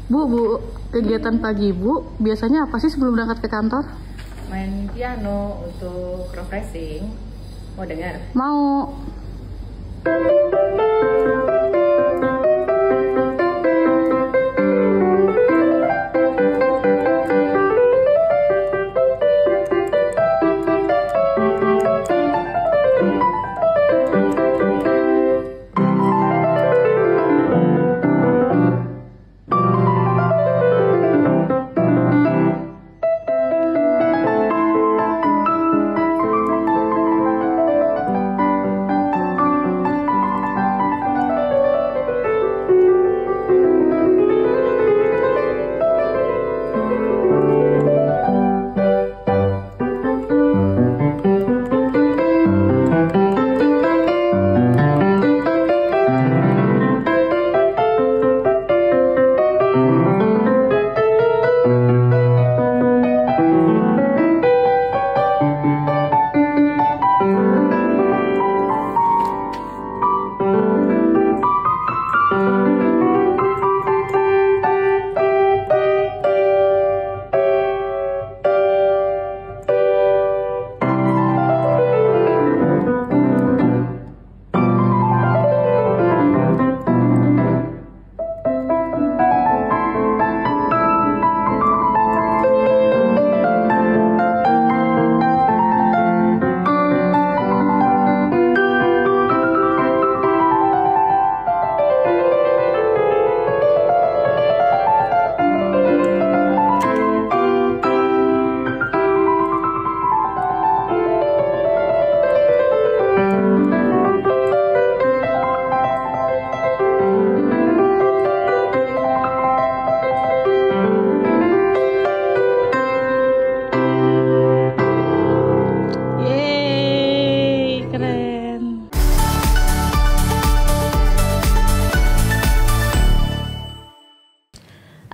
Bu, kegiatan pagi Ibu biasanya apa sih sebelum berangkat ke kantor? Main piano untuk refreshing. Mau dengar? Mau.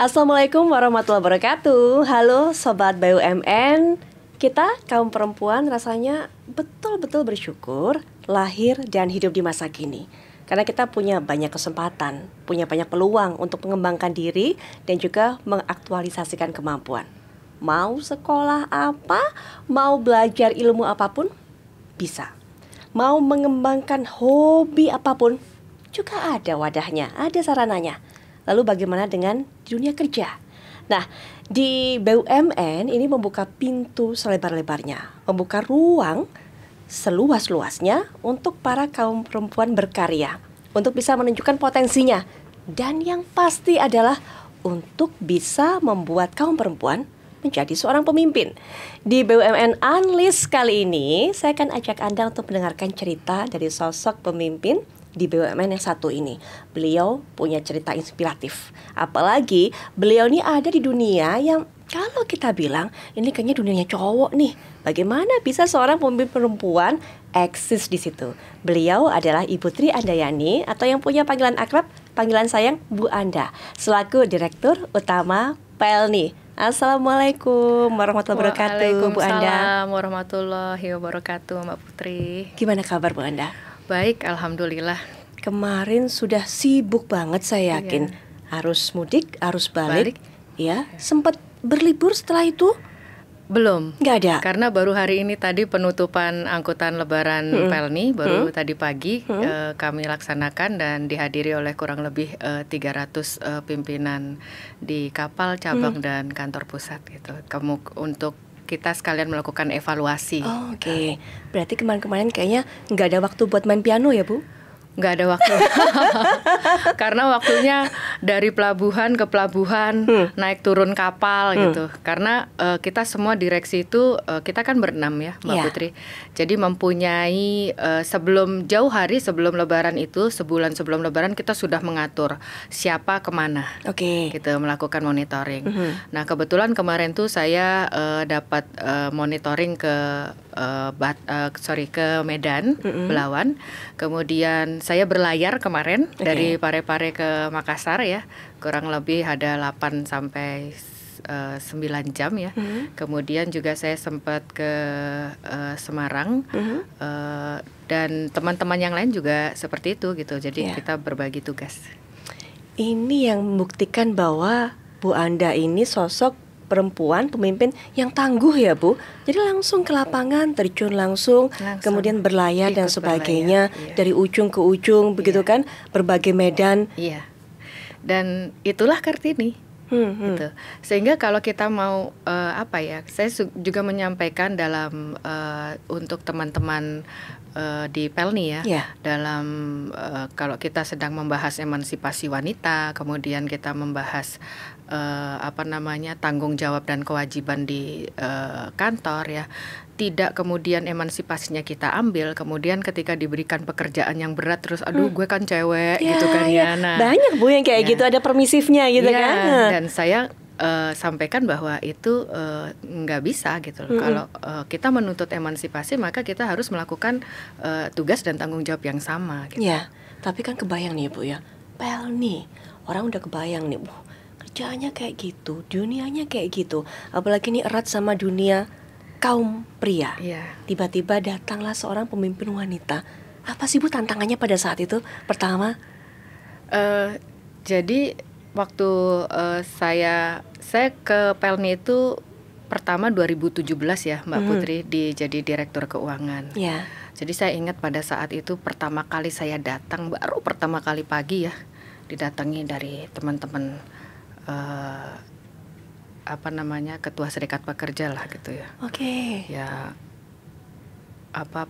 Assalamualaikum warahmatullahi wabarakatuh. Halo Sobat BUMN. Kita kaum perempuan rasanya betul-betul bersyukur lahir dan hidup di masa kini. Karena kita punya banyak kesempatan, punya banyak peluang untuk mengembangkan diri dan juga mengaktualisasikan kemampuan. Mau sekolah apa, mau belajar ilmu apapun, bisa. Mau mengembangkan hobi apapun, juga ada wadahnya, ada sarananya. Lalu bagaimana dengan dunia kerja? Nah, di BUMN ini membuka pintu selebar-lebarnya, membuka ruang seluas-luasnya untuk para kaum perempuan berkarya, untuk bisa menunjukkan potensinya. Dan yang pasti adalah untuk bisa membuat kaum perempuan menjadi seorang pemimpin. Di BUMN Unleash kali ini, saya akan ajak Anda untuk mendengarkan cerita dari sosok pemimpin di BUMN yang satu ini. Beliau punya cerita inspiratif. Apalagi beliau ini ada di dunia yang kalau kita bilang ini kayaknya dunianya cowok nih. Bagaimana bisa seorang pemimpin perempuan eksis di situ? Beliau adalah Ibu Tri Andayani atau yang punya panggilan akrab, panggilan sayang Bu Anda, selaku Direktur Utama Pelni. Assalamualaikum warahmatullahi wabarakatuh Bu Anda. Waalaikumsalam warahmatullahi wabarakatuh Mbak Putri. Gimana kabar Bu Anda? Baik, alhamdulillah. Kemarin sudah sibuk banget saya yakin. Harus mudik, harus balik. Ya, sempat berlibur setelah itu? Belum. Nggak ada. Karena baru hari ini tadi penutupan angkutan lebaran Pelni baru tadi pagi kami laksanakan dan dihadiri oleh kurang lebih 300 pimpinan di kapal, cabang dan kantor pusat gitu. Untuk kita sekalian melakukan evaluasi. Oke. Berarti kemarin-kemarin kayaknya nggak ada waktu buat main piano ya Bu? Nggak ada waktu. Karena waktunya dari pelabuhan ke pelabuhan, naik turun kapal gitu. Karena kita semua direksi itu kita kan berenam ya Mbak Putri. Jadi mempunyai jauh hari sebelum lebaran itu, sebulan sebelum lebaran kita sudah mengatur siapa kemana. Gitu, melakukan monitoring. Nah kebetulan kemarin tuh saya dapat monitoring ke ke Medan, Belawan. Kemudian saya berlayar kemarin dari Parepare ke Makassar ya. Kurang lebih ada 8 sampai 9 jam ya. Kemudian juga saya sempat ke Semarang. Dan teman-teman yang lain juga seperti itu gitu. Jadi kita berbagi tugas. Ini yang membuktikan bahwa Bu Anda ini sosok perempuan pemimpin yang tangguh ya Bu. Jadi langsung ke lapangan, terjun langsung. Kemudian berlayar dan sebagainya, iya. dari ujung ke ujung begitu kan, berbagai medan. Iya. Dan itulah Kartini. Gitu. Sehingga kalau kita mau saya juga menyampaikan dalam untuk teman-teman di Pelni ya, dalam kalau kita sedang membahas emansipasi wanita, kemudian kita membahas tanggung jawab dan kewajiban di kantor ya, tidak kemudian emansipasinya kita ambil, kemudian ketika diberikan pekerjaan yang berat terus gue kan cewek gitu kan ya. Nah, banyak Bu yang kayak gitu, ada permisifnya gitu kan. Dan saya sampaikan bahwa itu nggak bisa gitu loh. Kalau kita menuntut emansipasi, maka kita harus melakukan tugas dan tanggung jawab yang sama gitu. Ya, tapi kan kebayang nih Bu ya, Pelni, orang udah kebayang nih, kerjaannya kayak gitu, dunianya kayak gitu, apalagi nih erat sama dunia kaum pria. Tiba-tiba datanglah seorang pemimpin wanita. Apa sih Bu tantangannya pada saat itu pertama? Jadi waktu saya ke Pelni itu pertama 2017 ya Mbak Putri, jadi direktur keuangan. Jadi saya ingat pada saat itu pertama kali saya datang, baru pertama kali pagi ya, didatangi dari teman-teman ketua serikat pekerja lah gitu ya. Ya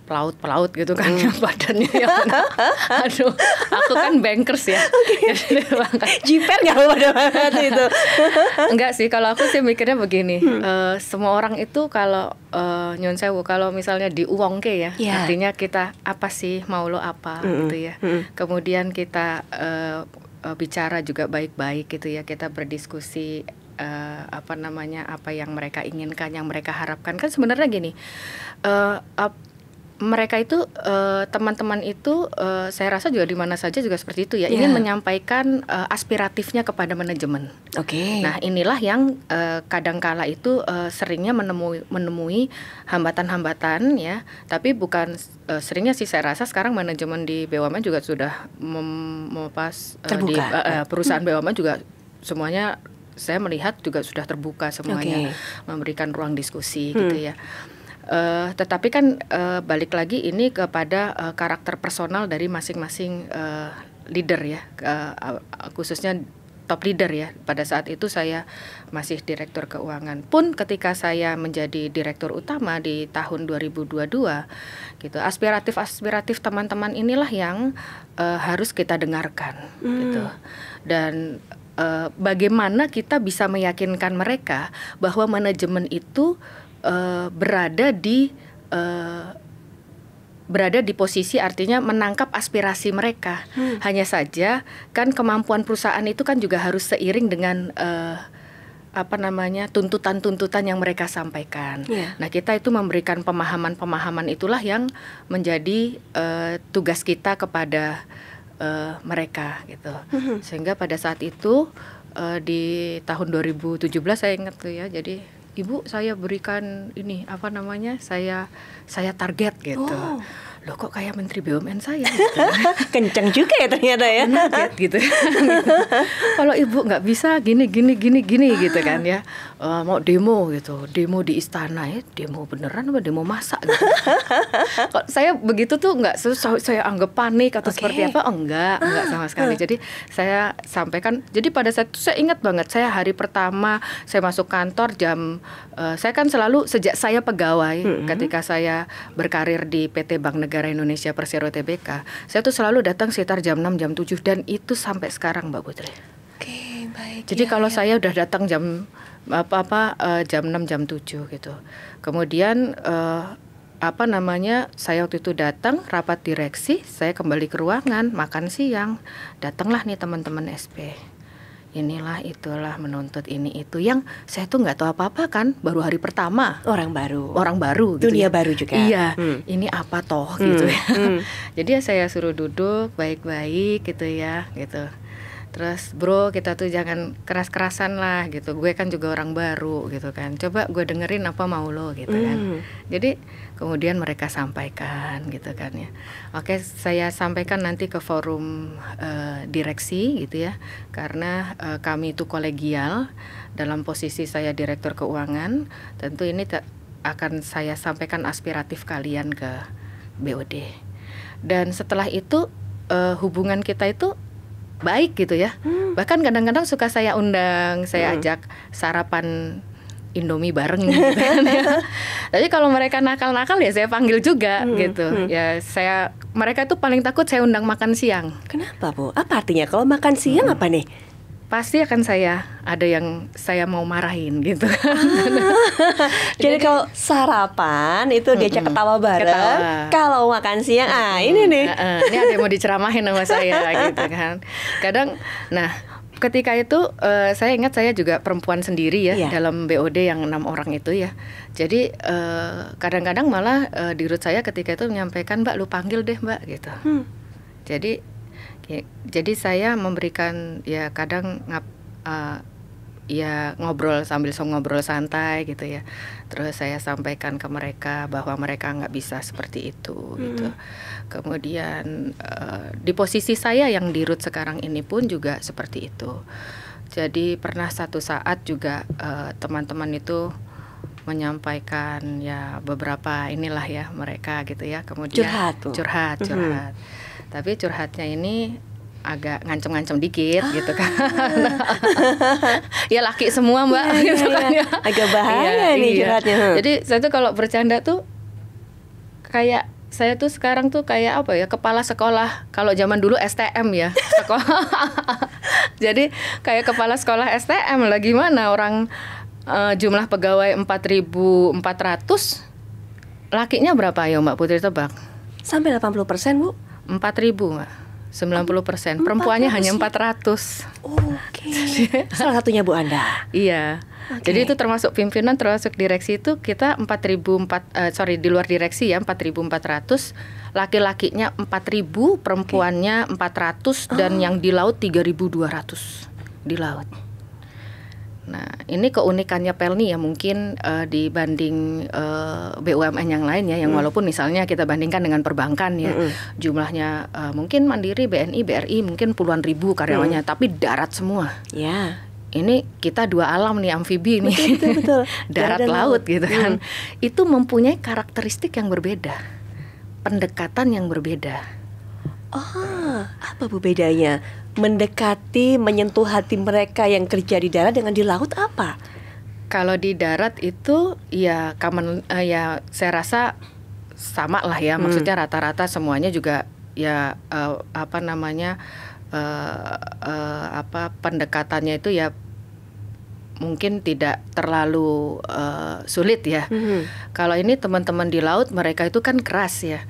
pelaut gitu kan badannya ya. Aduh, aku kan bankers ya. Jiper nggak pada waktu itu? Enggak sih, kalau aku sih mikirnya begini. Semua orang itu kalau nyun sewu, kalau misalnya di uangke ya, artinya kita apa sih, mau lo apa gitu ya. Kemudian kita bicara juga baik-baik gitu ya, kita berdiskusi apa yang mereka inginkan, yang mereka harapkan. Kan sebenarnya gini, mereka itu teman-teman itu saya rasa juga di mana saja juga seperti itu ya, ingin menyampaikan aspiratifnya kepada manajemen. Nah inilah yang kadangkala itu seringnya menemui hambatan-hambatan ya, tapi bukan seringnya sih, saya rasa sekarang manajemen di BUMN juga sudah di perusahaan BUMN juga semuanya saya melihat juga sudah terbuka semuanya, memberikan ruang diskusi gitu ya. Tetapi kan balik lagi ini kepada karakter personal dari masing-masing leader ya, khususnya top leader ya. Pada saat itu saya masih direktur keuangan. Pun ketika saya menjadi direktur utama di tahun 2022 gitu, aspiratif teman-teman inilah yang harus kita dengarkan gitu. Dan bagaimana kita bisa meyakinkan mereka bahwa manajemen itu berada di posisi, artinya menangkap aspirasi mereka. Hanya saja kan kemampuan perusahaan itu kan juga harus seiring dengan tuntutan-tuntutan yang mereka sampaikan. Nah kita itu memberikan pemahaman itulah yang menjadi tugas kita kepada mereka gitu. Sehingga pada saat itu di tahun 2017 saya ingat tuh ya, jadi Ibu, saya berikan ini saya target gitu. Loh kok kayak Menteri BUMN saya gitu. Kencang juga ya ternyata ya. Gitu. Kalau Ibu nggak bisa gini gitu kan ya. Mau demo gitu, demo di istana ya, demo beneran apa demo masa gitu. Kok saya begitu tuh nggak saya anggap panik atau seperti apa? Enggak sama sekali. Jadi saya sampaikan, jadi pada saat itu saya ingat banget, saya hari pertama saya masuk kantor saya kan selalu sejak saya pegawai, ketika saya berkarir di PT Bank Negara Indonesia Persero Tbk, saya tuh selalu datang sekitar jam 6, jam 7 dan itu sampai sekarang Mbak Putri. Baik. Jadi kalau saya udah datang jam 6, jam 7 gitu. Kemudian saya waktu itu datang rapat direksi, saya kembali ke ruangan, makan siang, datanglah nih teman-teman SP. Inilah itulah menuntut ini itu, yang saya tuh nggak tahu apa-apa kan, baru hari pertama, orang baru gitu, dunia ya. baru juga. Iya, ini apa toh gitu ya. Jadi saya suruh duduk baik-baik gitu ya gitu. Terus bro kita tuh jangan keras-kerasan lah gitu. Gue kan juga orang baru gitu kan. Coba gue dengerin apa mau lo gitu kan. Jadi kemudian mereka sampaikan gitu kan ya. Oke, saya sampaikan nanti ke forum direksi gitu ya. Karena kami itu kolegial. Dalam posisi saya direktur keuangan, tentu ini akan saya sampaikan aspiratif kalian ke BOD. Dan setelah itu hubungan kita itu baik gitu ya. Bahkan kadang-kadang suka saya undang, saya ajak sarapan Indomie bareng gitu kan ya. Tapi kalau mereka nakal-nakal ya saya panggil juga gitu. Ya mereka tuh paling takut saya undang makan siang. Kenapa Bu? Apa artinya kalau makan siang apa nih? Pasti akan ada yang saya mau marahin gitu. Jadi kalau sarapan itu diajak ketawa bareng. Kalau makan siang, ini nih. Ini ada yang mau diceramahin sama saya gitu kan. Kadang, ketika itu saya ingat saya juga perempuan sendiri ya dalam BOD yang 6 orang itu ya. Jadi kadang-kadang malah dirut saya ketika itu menyampaikan, Mbak lu panggil deh Mbak gitu. Jadi saya memberikan ya kadang ya ngobrol sambil ngobrol santai gitu ya. Terus saya sampaikan ke mereka bahwa mereka nggak bisa seperti itu gitu. Kemudian di posisi saya yang dirut sekarang ini pun juga seperti itu. Jadi pernah satu saat juga teman-teman itu menyampaikan ya beberapa inilah ya mereka gitu ya. Kemudian curhat. Tapi curhatnya ini agak ngancem-ngancem dikit gitu kan. Ya laki semua Mbak gitu kan ya. Agak bahaya nih curhatnya. Jadi saya tuh kalau bercanda tuh kayak saya tuh sekarang tuh kayak apa ya, kepala sekolah. Kalau zaman dulu STM ya, sekolah. Jadi kayak kepala sekolah STM lah, gimana orang jumlah pegawai 4.400, lakinya berapa ya Mbak Putri tebak? Sampai 80% Bu? 4.000 Mbak, 90%. Perempuannya hanya 400. Oke. Salah satunya Bu Anda. Iya. Jadi itu termasuk pimpinan, termasuk direksi itu kita di luar direksi ya 4.400, laki-lakinya 4.000, perempuannya 400 dan yang di laut 3.200 di laut. Nah, ini keunikannya Pelni ya mungkin dibanding BUMN yang lain ya, yang walaupun misalnya kita bandingkan dengan perbankan ya, jumlahnya mungkin Mandiri, BNI, BRI mungkin puluhan ribu karyawannya, tapi darat semua. Ya. Ini kita dua alam nih, amfibi nih, betul. darat laut gitu kan. Itu mempunyai karakteristik yang berbeda, pendekatan yang berbeda. Apa Bu bedanya? Mendekati, menyentuh hati mereka yang kerja di darat dengan di laut apa? Kalau di darat itu ya ya saya rasa sama lah ya, maksudnya rata-rata semuanya juga ya pendekatannya itu ya mungkin tidak terlalu sulit ya. Kalau ini teman-teman di laut mereka itu kan keras ya.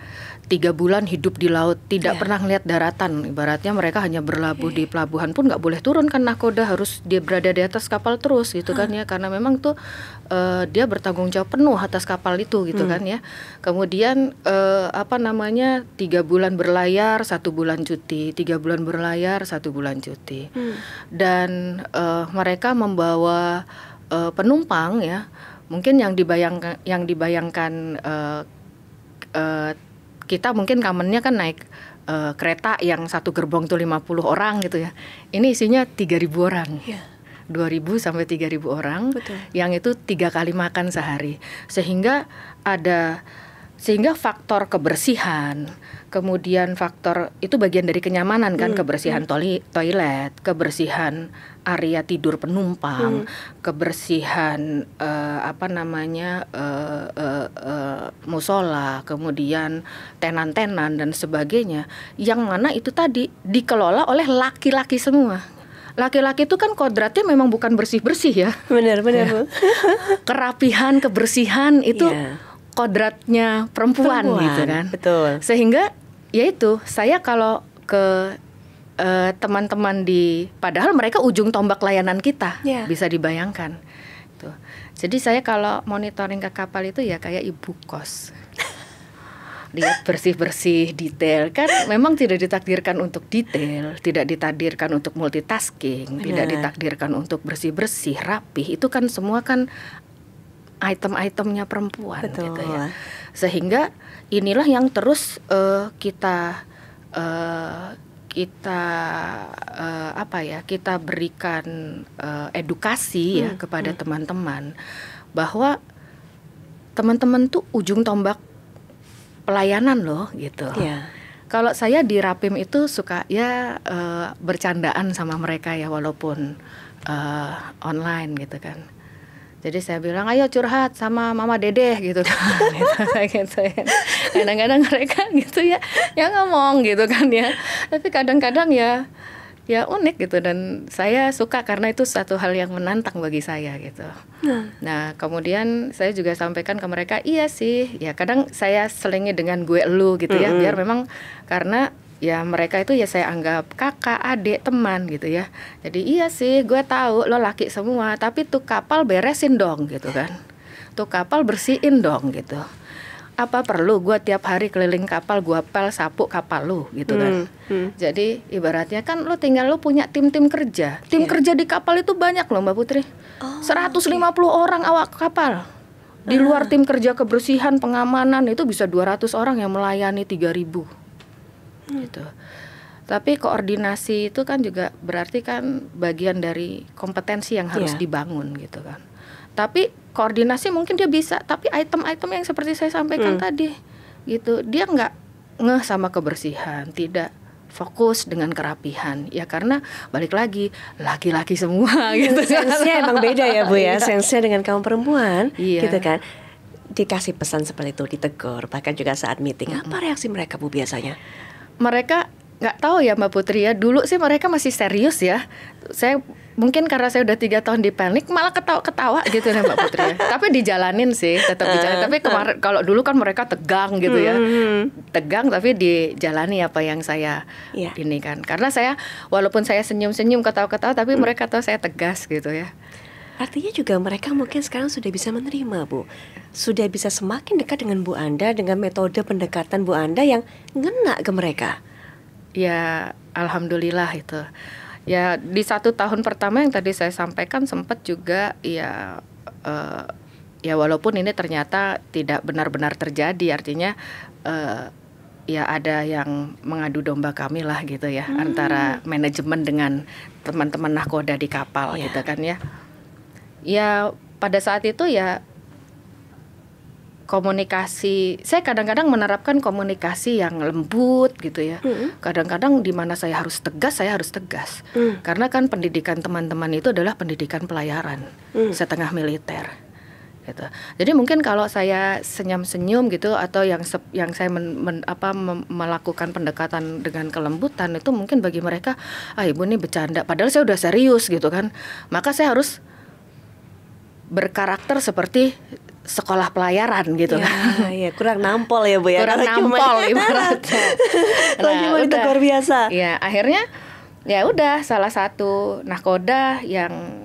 3 bulan hidup di laut, tidak pernah ngelihat daratan. Ibaratnya mereka hanya berlabuh di pelabuhan pun nggak boleh turun kan nakoda, harus dia berada di atas kapal terus gitu kan ya. Karena memang tuh dia bertanggung jawab penuh atas kapal itu gitu kan ya. Kemudian 3 bulan berlayar, 1 bulan cuti, 3 bulan berlayar, 1 bulan cuti. Dan mereka membawa penumpang ya, mungkin yang dibayangkan kita mungkin kamennya kan naik kereta yang satu gerbong tuh 50 orang gitu ya. Ini isinya 3.000 orang. 2.000 sampai 3.000 orang. Betul. Yang itu 3 kali makan sehari. Sehingga faktor kebersihan, kemudian faktor itu bagian dari kenyamanan kan, kebersihan toilet, kebersihan area tidur penumpang, kebersihan musola, kemudian tenan-tenan dan sebagainya, yang mana itu tadi dikelola oleh laki-laki semua. Laki-laki itu kan kodratnya memang bukan bersih-bersih ya. Benar ya. Bu. Kerapihan, kebersihan itu kodratnya perempuan gitu kan. Betul. Sehingga yaitu saya kalau ke teman-teman padahal mereka ujung tombak layanan kita, bisa dibayangkan. Tuh. Jadi saya kalau monitoring ke kapal itu ya kayak ibu kos. lihat bersih-bersih, detail. Kan memang tidak ditakdirkan untuk detail, tidak ditakdirkan untuk multitasking, tidak ditakdirkan untuk bersih-bersih, rapih. Itu kan semua kan item-itemnya perempuan. Betul. Gitu ya. Sehingga inilah yang terus kita kita berikan edukasi ya kepada teman-teman bahwa teman-teman tuh ujung tombak pelayanan loh gitu. Yeah. Kalau saya di Rapim itu suka ya bercandaan sama mereka ya walaupun online gitu kan. Jadi saya bilang ayo curhat sama Mama Dedeh gitu kan. gitu ya. Kadang-kadang mereka gitu ya ngomong gitu kan ya. Tapi kadang-kadang ya unik gitu dan saya suka karena itu satu hal yang menantang bagi saya gitu. Nah kemudian saya juga sampaikan ke mereka iya sih ya kadang saya selingi dengan gue elu gitu ya biar memang karena ya mereka itu ya saya anggap kakak, adik, teman gitu ya. Jadi iya sih gue tahu lo laki semua tapi tuh kapal beresin dong gitu kan. Tuh kapal bersihin dong gitu. Apa perlu gue tiap hari keliling kapal gue pel sapu kapal lu gitu kan. Jadi ibaratnya kan lu tinggal lu punya tim-tim kerja. Tim kerja di kapal itu banyak loh Mbak Putri. 150 orang awak kapal. Di luar tim kerja kebersihan, pengamanan itu bisa 200 orang yang melayani 3.000 gitu. Tapi koordinasi itu kan juga berarti kan bagian dari kompetensi yang harus dibangun gitu kan. Tapi koordinasi mungkin dia bisa, tapi item-item yang seperti saya sampaikan tadi gitu, dia nggak ngeh sama kebersihan, tidak fokus dengan kerapihan. Ya karena balik lagi laki-laki semua gitu. Sensenya emang beda ya Bu ya, sensenya dengan kaum perempuan gitu kan. Dikasih pesan seperti itu, ditegur, bahkan juga saat meeting. Apa reaksi mereka Bu biasanya? Mereka nggak tahu ya Mbak Putri ya. Dulu sih mereka masih serius ya. Saya mungkin karena saya udah 3 tahun di Pelnik malah ketawa-ketawa gitu ya Mbak Putri ya. Tapi dijalanin sih, tetap dijalanin. Tapi kemarin kalau dulu kan mereka tegang gitu ya. Tegang tapi dijalani apa yang saya ini kan. Karena saya walaupun saya senyum-senyum ketawa-ketawa tapi mereka tahu saya tegas gitu ya. Artinya juga mereka mungkin sekarang sudah bisa menerima Bu. Sudah bisa semakin dekat dengan Bu Anda dengan metode pendekatan Bu Anda yang ngena ke mereka. Ya alhamdulillah itu. Ya di 1 tahun pertama yang tadi saya sampaikan sempat juga ya walaupun ini ternyata tidak benar-benar terjadi artinya ya ada yang mengadu domba kami lah gitu ya antara manajemen dengan teman-teman nahkoda di kapal gitu kan ya. Ya pada saat itu ya komunikasi, saya kadang-kadang menerapkan komunikasi yang lembut gitu ya. Kadang-kadang di mana saya harus tegas. Karena kan pendidikan teman-teman itu adalah pendidikan pelayaran setengah militer. Gitu. Jadi mungkin kalau saya senyum-senyum gitu atau yang saya melakukan pendekatan dengan kelembutan itu mungkin bagi mereka, ibu ini bercanda. Padahal saya udah serius gitu kan. Maka saya harus berkarakter seperti sekolah pelayaran gitu kan. Ya, kurang nampol ya Bu ya. Kurang nampol ibaratnya. Kalau cuma ditegur biasa. Ya, akhirnya ya udah salah satu nahkoda yang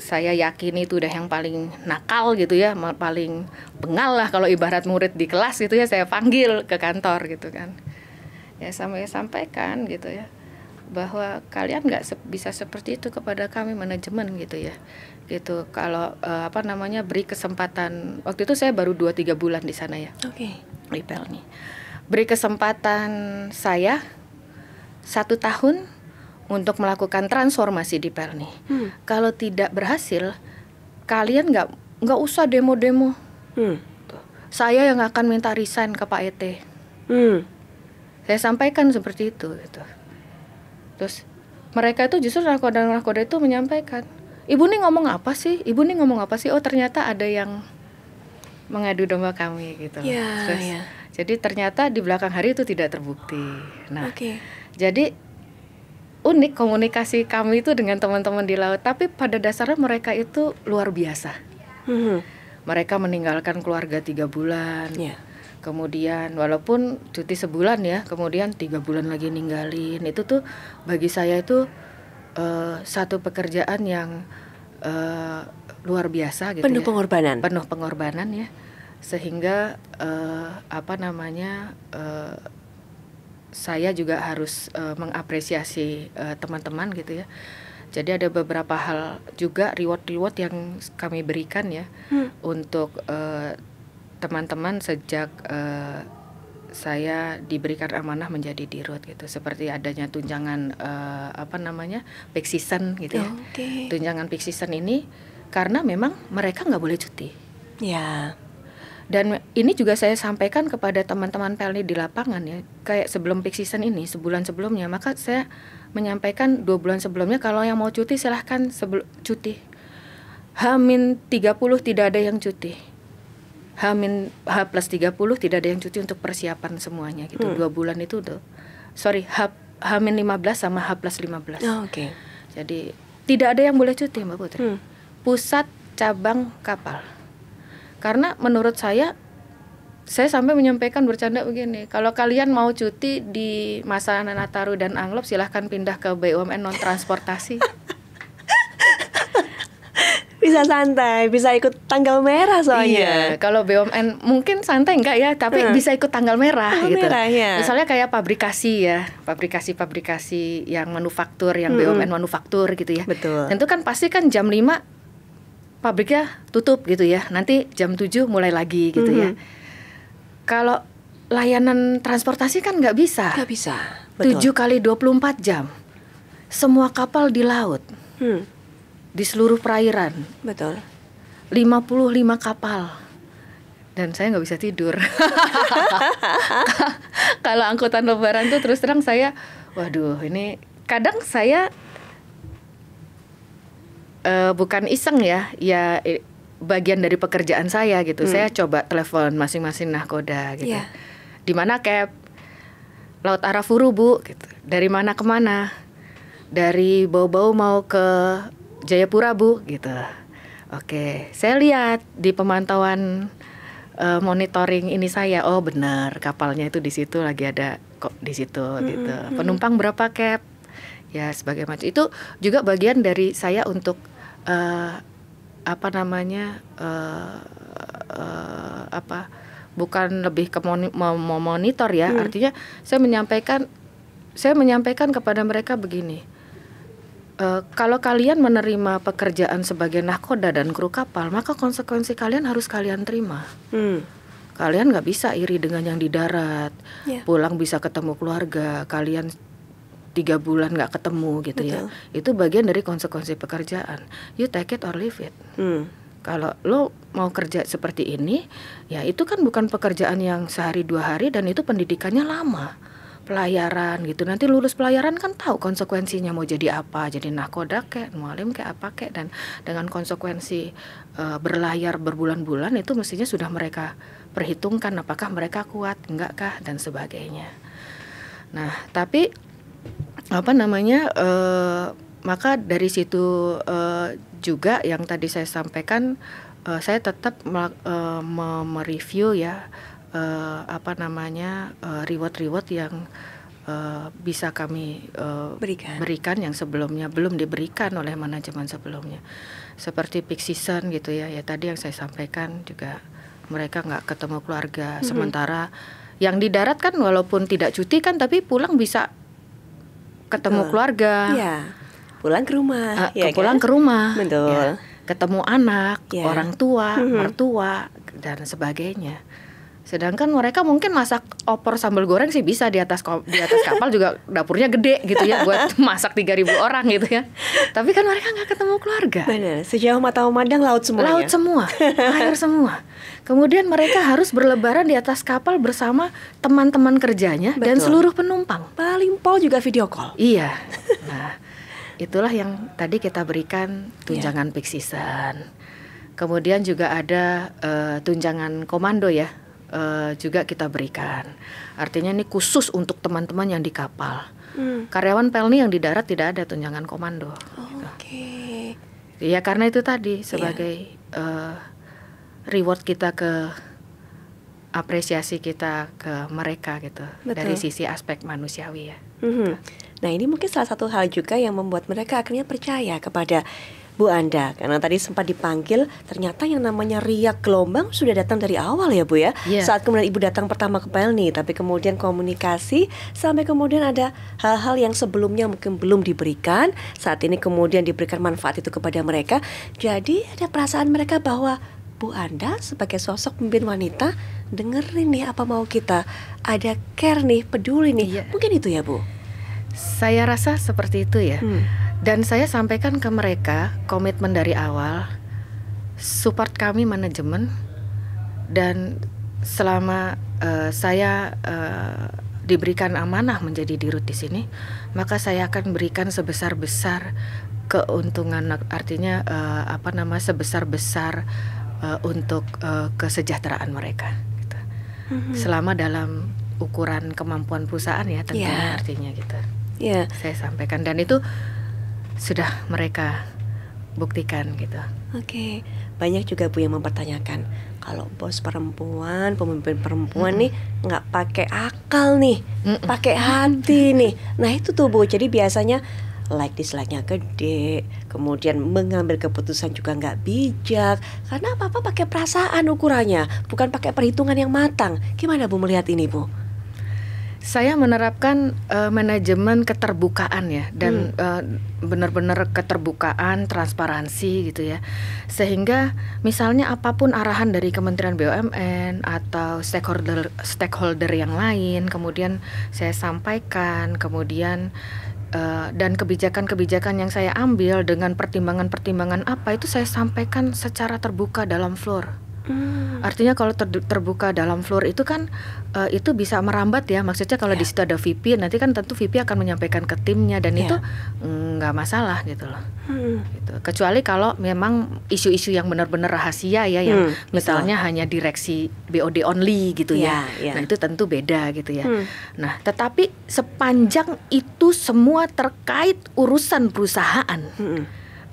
saya yakini itu udah yang paling nakal gitu ya, paling bengal lah kalau ibarat murid di kelas gitu ya, saya panggil ke kantor gitu kan. Ya sampaikan gitu ya bahwa kalian nggak bisa seperti itu kepada kami manajemen gitu ya. Gitu kalau beri kesempatan. Waktu itu saya baru 2-3 bulan di sana ya. Di Pelni. Beri kesempatan saya 1 tahun untuk melakukan transformasi di Pelni. Kalau tidak berhasil, kalian nggak usah demo-demo. Saya yang akan minta resign ke Pak ET. Saya sampaikan seperti itu gitu. Terus mereka itu justru nahkoda itu menyampaikan, Ibu nih ngomong apa sih? Oh ternyata ada yang mengadu domba kami gitu. Jadi ternyata di belakang hari itu tidak terbukti. Nah, jadi unik komunikasi kami itu dengan teman-teman di laut. Tapi pada dasarnya mereka itu luar biasa. Mereka meninggalkan keluarga 3 bulan. Kemudian walaupun cuti sebulan ya, kemudian 3 bulan lagi ninggalin. Itu tuh bagi saya itu satu pekerjaan yang luar biasa gitu. Penuh pengorbanan ya. sehingga saya juga harus mengapresiasi teman-teman gitu ya. Jadi ada beberapa hal juga reward yang kami berikan ya untuk teman-teman sejak saya diberikan amanah menjadi dirut gitu. Seperti adanya tunjangan peak season gitu ya. Tunjangan peak season ini karena memang mereka nggak boleh cuti. Ya. Dan ini juga saya sampaikan kepada teman-teman PLN di lapangan ya. Kayak sebelum peak season ini, sebulan sebelumnya, maka saya menyampaikan 2 bulan sebelumnya kalau yang mau cuti silahkan cuti. H-30 tidak ada yang cuti. H+30 tidak ada yang cuti untuk persiapan semuanya gitu. 2 bulan itu udah. H-15 sama H+15. Oke. Jadi tidak ada yang boleh cuti Mbak Putri. Pusat cabang kapal. Karena menurut saya sampai menyampaikan bercanda begini, kalau kalian mau cuti di masa Nataru dan Anglop silahkan pindah ke BUMN non transportasi. Bisa santai, bisa ikut tanggal merah soalnya. Iya, kalau BUMN mungkin santai enggak ya, tapi bisa ikut tanggal merah gitu. Merah, ya. Misalnya kayak pabrikasi ya, pabrikasi yang manufaktur, yang BUMN manufaktur gitu ya. Betul. Tentu kan pasti kan jam 5 pabriknya tutup gitu ya. Nanti jam 7 mulai lagi gitu ya. Kalau layanan transportasi kan nggak bisa. Nggak bisa. Betul. 7 kali 24 jam. Semua kapal di laut. Di seluruh perairan. Betul. 55 kapal. Dan saya nggak bisa tidur. Kalau angkutan lebaran tuh terus terang saya, waduh ini kadang saya bukan iseng ya bagian dari pekerjaan saya gitu. Saya coba telepon masing-masing nahkoda gitu. Yeah. Di mana Cap? Laut Arafuru Bu gitu. Dari mana ke mana? Dari Bau-Bau mau ke Jayapura Bu gitu. Oke, saya lihat di pemantauan monitoring ini saya, oh benar kapalnya itu di situ lagi ada kok di situ gitu. Penumpang berapa Cap? Ya sebagai macam itu juga bagian dari saya untuk bukan lebih ke monitor ya. Artinya saya menyampaikan kepada mereka begini, kalau kalian menerima pekerjaan sebagai nahkoda dan kru kapal, maka konsekuensi kalian harus kalian terima. Kalian nggak bisa iri dengan yang di darat, pulang bisa ketemu keluarga, kalian 3 bulan nggak ketemu gitu. Betul. Ya. Itu bagian dari konsekuensi pekerjaan. You take it or leave it. Kalau lo mau kerja seperti ini, ya itu kan bukan pekerjaan yang sehari 2 hari dan itu pendidikannya lama. Pelayaran gitu. Nanti lulus pelayaran kan tahu konsekuensinya mau jadi apa, jadi nahkoda kayak, mualim kayak apa kayak, dan dengan konsekuensi berlayar berbulan-bulan itu mestinya sudah mereka perhitungkan apakah mereka kuat, enggak dan sebagainya. Nah, tapi maka dari situ juga yang tadi saya sampaikan, saya tetap mereview ya reward yang bisa kami berikan yang sebelumnya belum diberikan oleh manajemen sebelumnya, seperti peak season gitu ya. Ya tadi yang saya sampaikan juga mereka nggak ketemu keluarga, sementara yang di darat kan walaupun tidak cuti kan tapi pulang bisa ketemu keluarga, pulang ke rumah, pulang ke rumah, betul. Ketemu anak, orang tua, mertua dan sebagainya. Sedangkan mereka mungkin masak opor sambal goreng sih bisa di atas kapal juga dapurnya gede gitu ya buat masak 3.000 orang gitu ya. Tapi kan mereka nggak ketemu keluarga. Benar, sejauh mata memandang laut semuanya. Laut semua, air semua. Kemudian mereka harus berlebaran di atas kapal bersama teman-teman kerjanya. Betul. Dan seluruh penumpang. Paling pol juga video call. Iya. Nah, itulah yang tadi kita berikan tunjangan peak season. Kemudian juga ada tunjangan komando ya. Juga kita berikan. Artinya ini khusus untuk teman-teman yang di kapal. Karyawan PELNI yang di darat tidak ada tunjangan komando. Oke. Ya karena itu tadi sebagai reward kita ke apresiasi kita ke mereka gitu. Betul. Dari sisi aspek manusiawi ya. Nah ini mungkin salah satu hal juga yang membuat mereka akhirnya percaya kepada Bu Anda, karena tadi sempat dipanggil, ternyata yang namanya riak gelombang sudah datang dari awal ya Bu ya. Saat kemudian Ibu datang pertama ke Pelni, tapi kemudian komunikasi sampai kemudian ada hal-hal yang sebelumnya mungkin belum diberikan, saat ini kemudian diberikan manfaat itu kepada mereka. Jadi ada perasaan mereka bahwa Bu Anda sebagai sosok pemimpin wanita, dengerin nih apa mau kita, ada care nih, peduli nih. Mungkin itu ya Bu? Saya rasa seperti itu ya. Dan saya sampaikan ke mereka komitmen dari awal, support kami manajemen, dan selama saya diberikan amanah menjadi dirut di sini, maka saya akan berikan sebesar-besar keuntungan, artinya sebesar-besar untuk kesejahteraan mereka. Gitu. Selama dalam ukuran kemampuan perusahaan ya tentunya artinya gitu. Saya sampaikan dan itu sudah mereka buktikan gitu. Oke. Banyak juga Bu yang mempertanyakan, kalau bos perempuan, pemimpin perempuan nih nggak pakai akal nih, pakai hati nih. Nah itu tuh Bu, jadi biasanya like dislike-nya gede, kemudian mengambil keputusan juga nggak bijak, karena apa-apa pakai perasaan ukurannya, bukan pakai perhitungan yang matang. Gimana Bu melihat ini Bu? Saya menerapkan manajemen keterbukaan ya, dan benar-benar keterbukaan, transparansi gitu ya. Sehingga misalnya apapun arahan dari Kementerian BUMN atau stakeholder yang lain, kemudian saya sampaikan, kemudian dan kebijakan-kebijakan yang saya ambil dengan pertimbangan-pertimbangan apa itu saya sampaikan secara terbuka dalam floor. Artinya kalau terbuka dalam floor itu kan itu bisa merambat ya. Maksudnya kalau di situ ada VP, nanti kan tentu VP akan menyampaikan ke timnya dan itu nggak masalah gitu loh. Gitu. Kecuali kalau memang isu-isu yang benar-benar rahasia ya, yang misalnya hanya direksi BOD only gitu ya. Nah itu tentu beda gitu ya. Nah tetapi sepanjang itu semua terkait urusan perusahaan.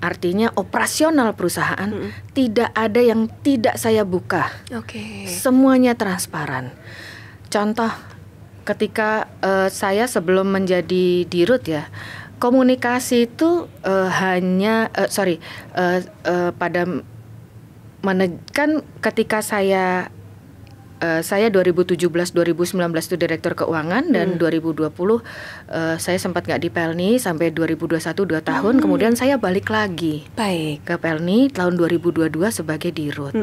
Artinya operasional perusahaan, tidak ada yang tidak saya buka. Semuanya transparan. Contoh, ketika saya sebelum menjadi dirut ya, komunikasi itu kan ketika saya 2017-2019 itu Direktur Keuangan dan 2020 saya sempat nggak di Pelni sampai 2021 2 tahun. Kemudian saya balik lagi ke Pelni tahun 2022 sebagai dirut.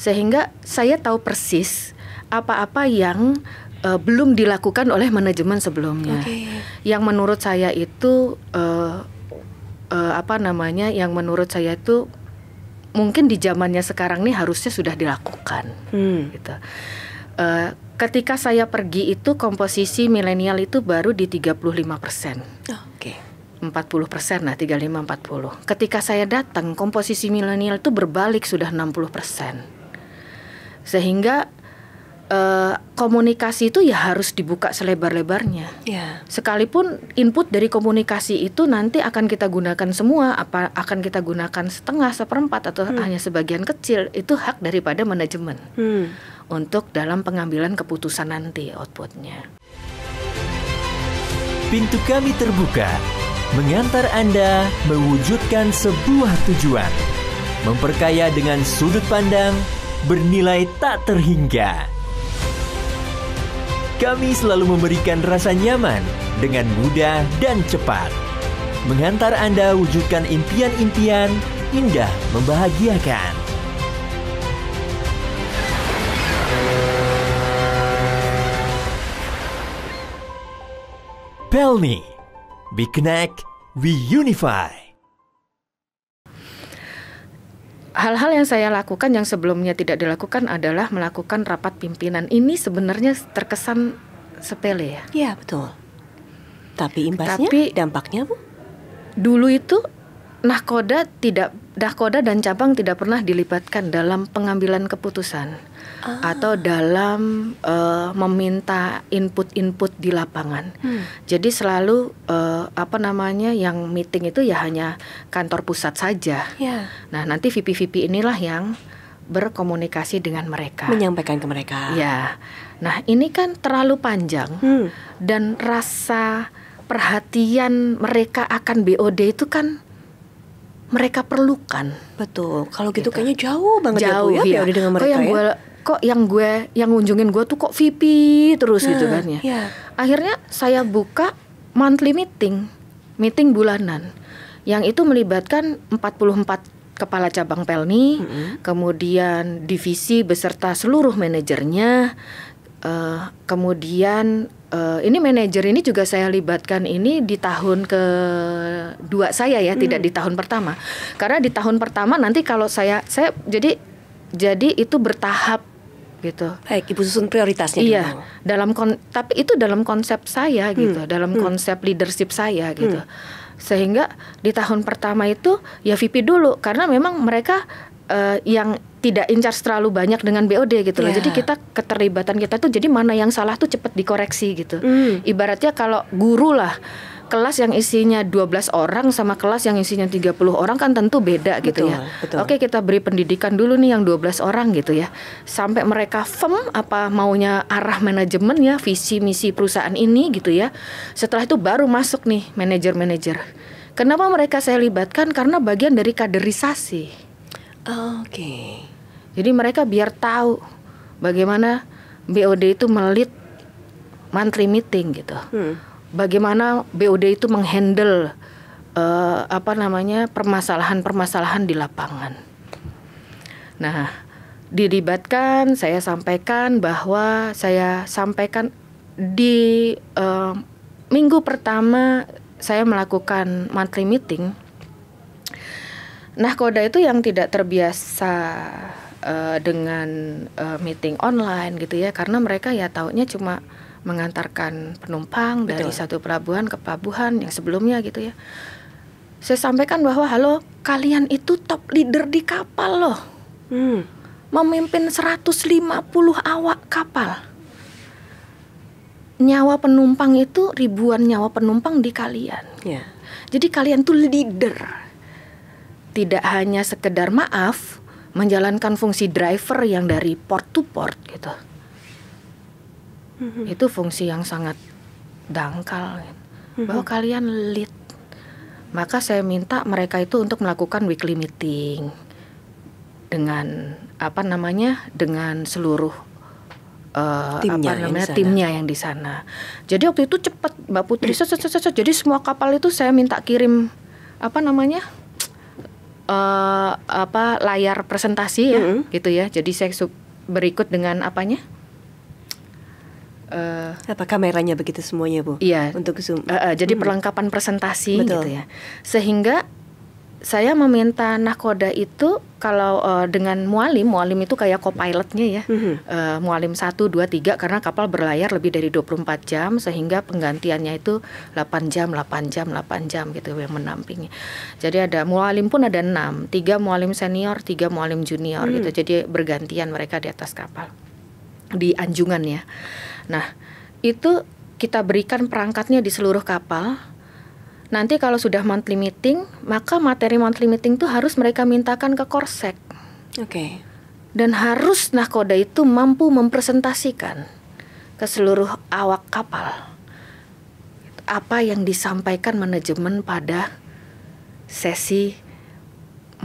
Sehingga saya tahu persis apa-apa yang belum dilakukan oleh manajemen sebelumnya. Yang menurut saya itu yang menurut saya itu mungkin di zamannya sekarang nih harusnya sudah dilakukan. Gitu. Ketika saya pergi itu komposisi milenial itu baru di 35%. 40% lah, 35-40. Ketika saya datang komposisi milenial itu berbalik sudah 60%. Sehingga komunikasi itu ya harus dibuka selebar-lebarnya. Sekalipun input dari komunikasi itu nanti akan kita gunakan semua, akan kita gunakan setengah, seperempat atau hanya sebagian kecil, itu hak daripada manajemen untuk dalam pengambilan keputusan nanti outputnya. Pintu kami terbuka, mengantar Anda mewujudkan sebuah tujuan, memperkaya dengan sudut pandang bernilai tak terhingga. Kami selalu memberikan rasa nyaman dengan mudah dan cepat. Mengantar Anda wujudkan impian-impian indah membahagiakan. Pelni, we connect, we unify. Hal-hal yang saya lakukan yang sebelumnya tidak dilakukan adalah melakukan rapat pimpinan. Ini sebenarnya terkesan sepele ya. Iya betul. Tapi imbasnya, dampaknya Bu? Dulu itu Nahkoda dan cabang tidak pernah dilibatkan dalam pengambilan keputusan atau dalam meminta input-input di lapangan. Jadi selalu yang meeting itu ya hanya kantor pusat saja. Nah nanti VP-VP inilah yang berkomunikasi dengan mereka, menyampaikan ke mereka. Ya, nah ini kan terlalu panjang dan rasa perhatian mereka akan BOD itu kan mereka perlukan. Betul. Kalau gitu kayaknya jauh banget Jauh ya Bu ya ya. POD dengan Kok mereka yang ngunjungin gue tuh kok VIP terus gitu kan ya. Iya. Akhirnya saya buka monthly meeting bulanan, yang itu melibatkan 44 kepala cabang Pelni, kemudian divisi beserta seluruh manajernya, kemudian ini manajer ini juga saya libatkan ini di tahun kedua saya ya, tidak di tahun pertama. Karena di tahun pertama nanti kalau saya jadi itu bertahap gitu. Baik, Ibu susun prioritasnya Iya, dulu. tapi itu dalam konsep saya gitu, dalam konsep leadership saya gitu. Sehingga di tahun pertama itu ya VP dulu, karena memang mereka yang tidak in charge terlalu banyak dengan BOD gitu loh. Yeah. Jadi keterlibatan kita tuh jadi mana yang salah tuh cepat dikoreksi gitu. Ibaratnya kalau guru lah, kelas yang isinya 12 orang sama kelas yang isinya 30 orang kan tentu beda gitu ya. Betul. Oke, kita beri pendidikan dulu nih yang 12 orang gitu ya. Sampai mereka firm apa maunya arah manajemen ya, visi misi perusahaan ini gitu ya. Setelah itu baru masuk nih manajer-manajer. Kenapa mereka saya libatkan? Karena bagian dari kaderisasi. Oke. Jadi mereka biar tahu bagaimana BOD itu melit monthly meeting gitu. Bagaimana BOD itu menghandle permasalahan-permasalahan di lapangan. Nah, dilibatkan, saya sampaikan di minggu pertama saya melakukan monthly meeting. Nahkoda itu yang tidak terbiasa dengan meeting online gitu ya, karena mereka ya taunya cuma mengantarkan penumpang dari satu pelabuhan ke pelabuhan yang sebelumnya gitu ya. Saya sampaikan bahwa halo, kalian itu top leader di kapal loh. Memimpin 150 awak kapal. Nyawa penumpang itu ribuan nyawa penumpang di kalian. Yeah. Jadi kalian tuh leader. Tidak hanya sekedar menjalankan fungsi driver yang dari port to port gitu. Itu fungsi yang sangat dangkal bahwa kalian lead. Maka saya minta mereka itu untuk melakukan weekly meeting dengan dengan seluruh timnya yang di sana. Jadi waktu itu cepat Mbak Putri. Jadi semua kapal itu saya minta kirim layar presentasi ya gitu ya. Jadi saya berikut dengan kameranya begitu semuanya Bu? Iya. Untuk Zoom. Jadi perlengkapan presentasi. Betul. Gitu ya. Sehingga saya meminta nahkoda itu kalau dengan mualim itu kayak co-pilotnya ya. Mualim 1, 2, 3 karena kapal berlayar lebih dari 24 jam sehingga penggantiannya itu 8 jam gitu yang menampingi. Jadi ada mualim pun ada 6, 3 mualim senior, 3 mualim junior gitu. Jadi bergantian mereka di atas kapal. Di anjungan ya. Nah, itu kita berikan perangkatnya di seluruh kapal. Nanti kalau sudah monthly meeting, maka materi monthly meeting itu harus mereka mintakan ke Korsek. Oke. Dan harus nahkoda itu mampu mempresentasikan ke seluruh awak kapal apa yang disampaikan manajemen pada sesi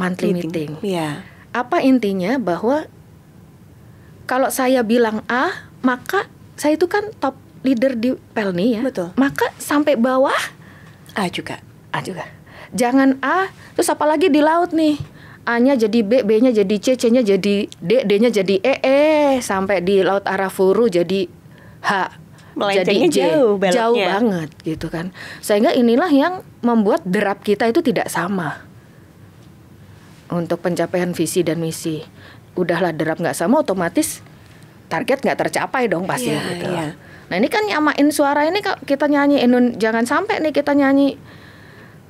monthly meeting. Yeah. Apa intinya bahwa kalau saya bilang A, maka saya itu kan top leader di Pelni ya. Betul. Maka sampai bawah A juga. Jangan A, terus apalagi di laut nih. A-nya jadi B, B-nya jadi C, C-nya jadi D, D-nya jadi E, sampai di laut Arafuru jadi H. Jadi J. Jauh banget gitu kan. Sehingga inilah yang membuat derap kita itu tidak sama untuk pencapaian visi dan misi. Udahlah derap nggak sama, otomatis target nggak tercapai dong pasti gitu. Yeah. Nah ini kan nyamain suara ini kita nyanyiin, jangan sampai nih kita nyanyi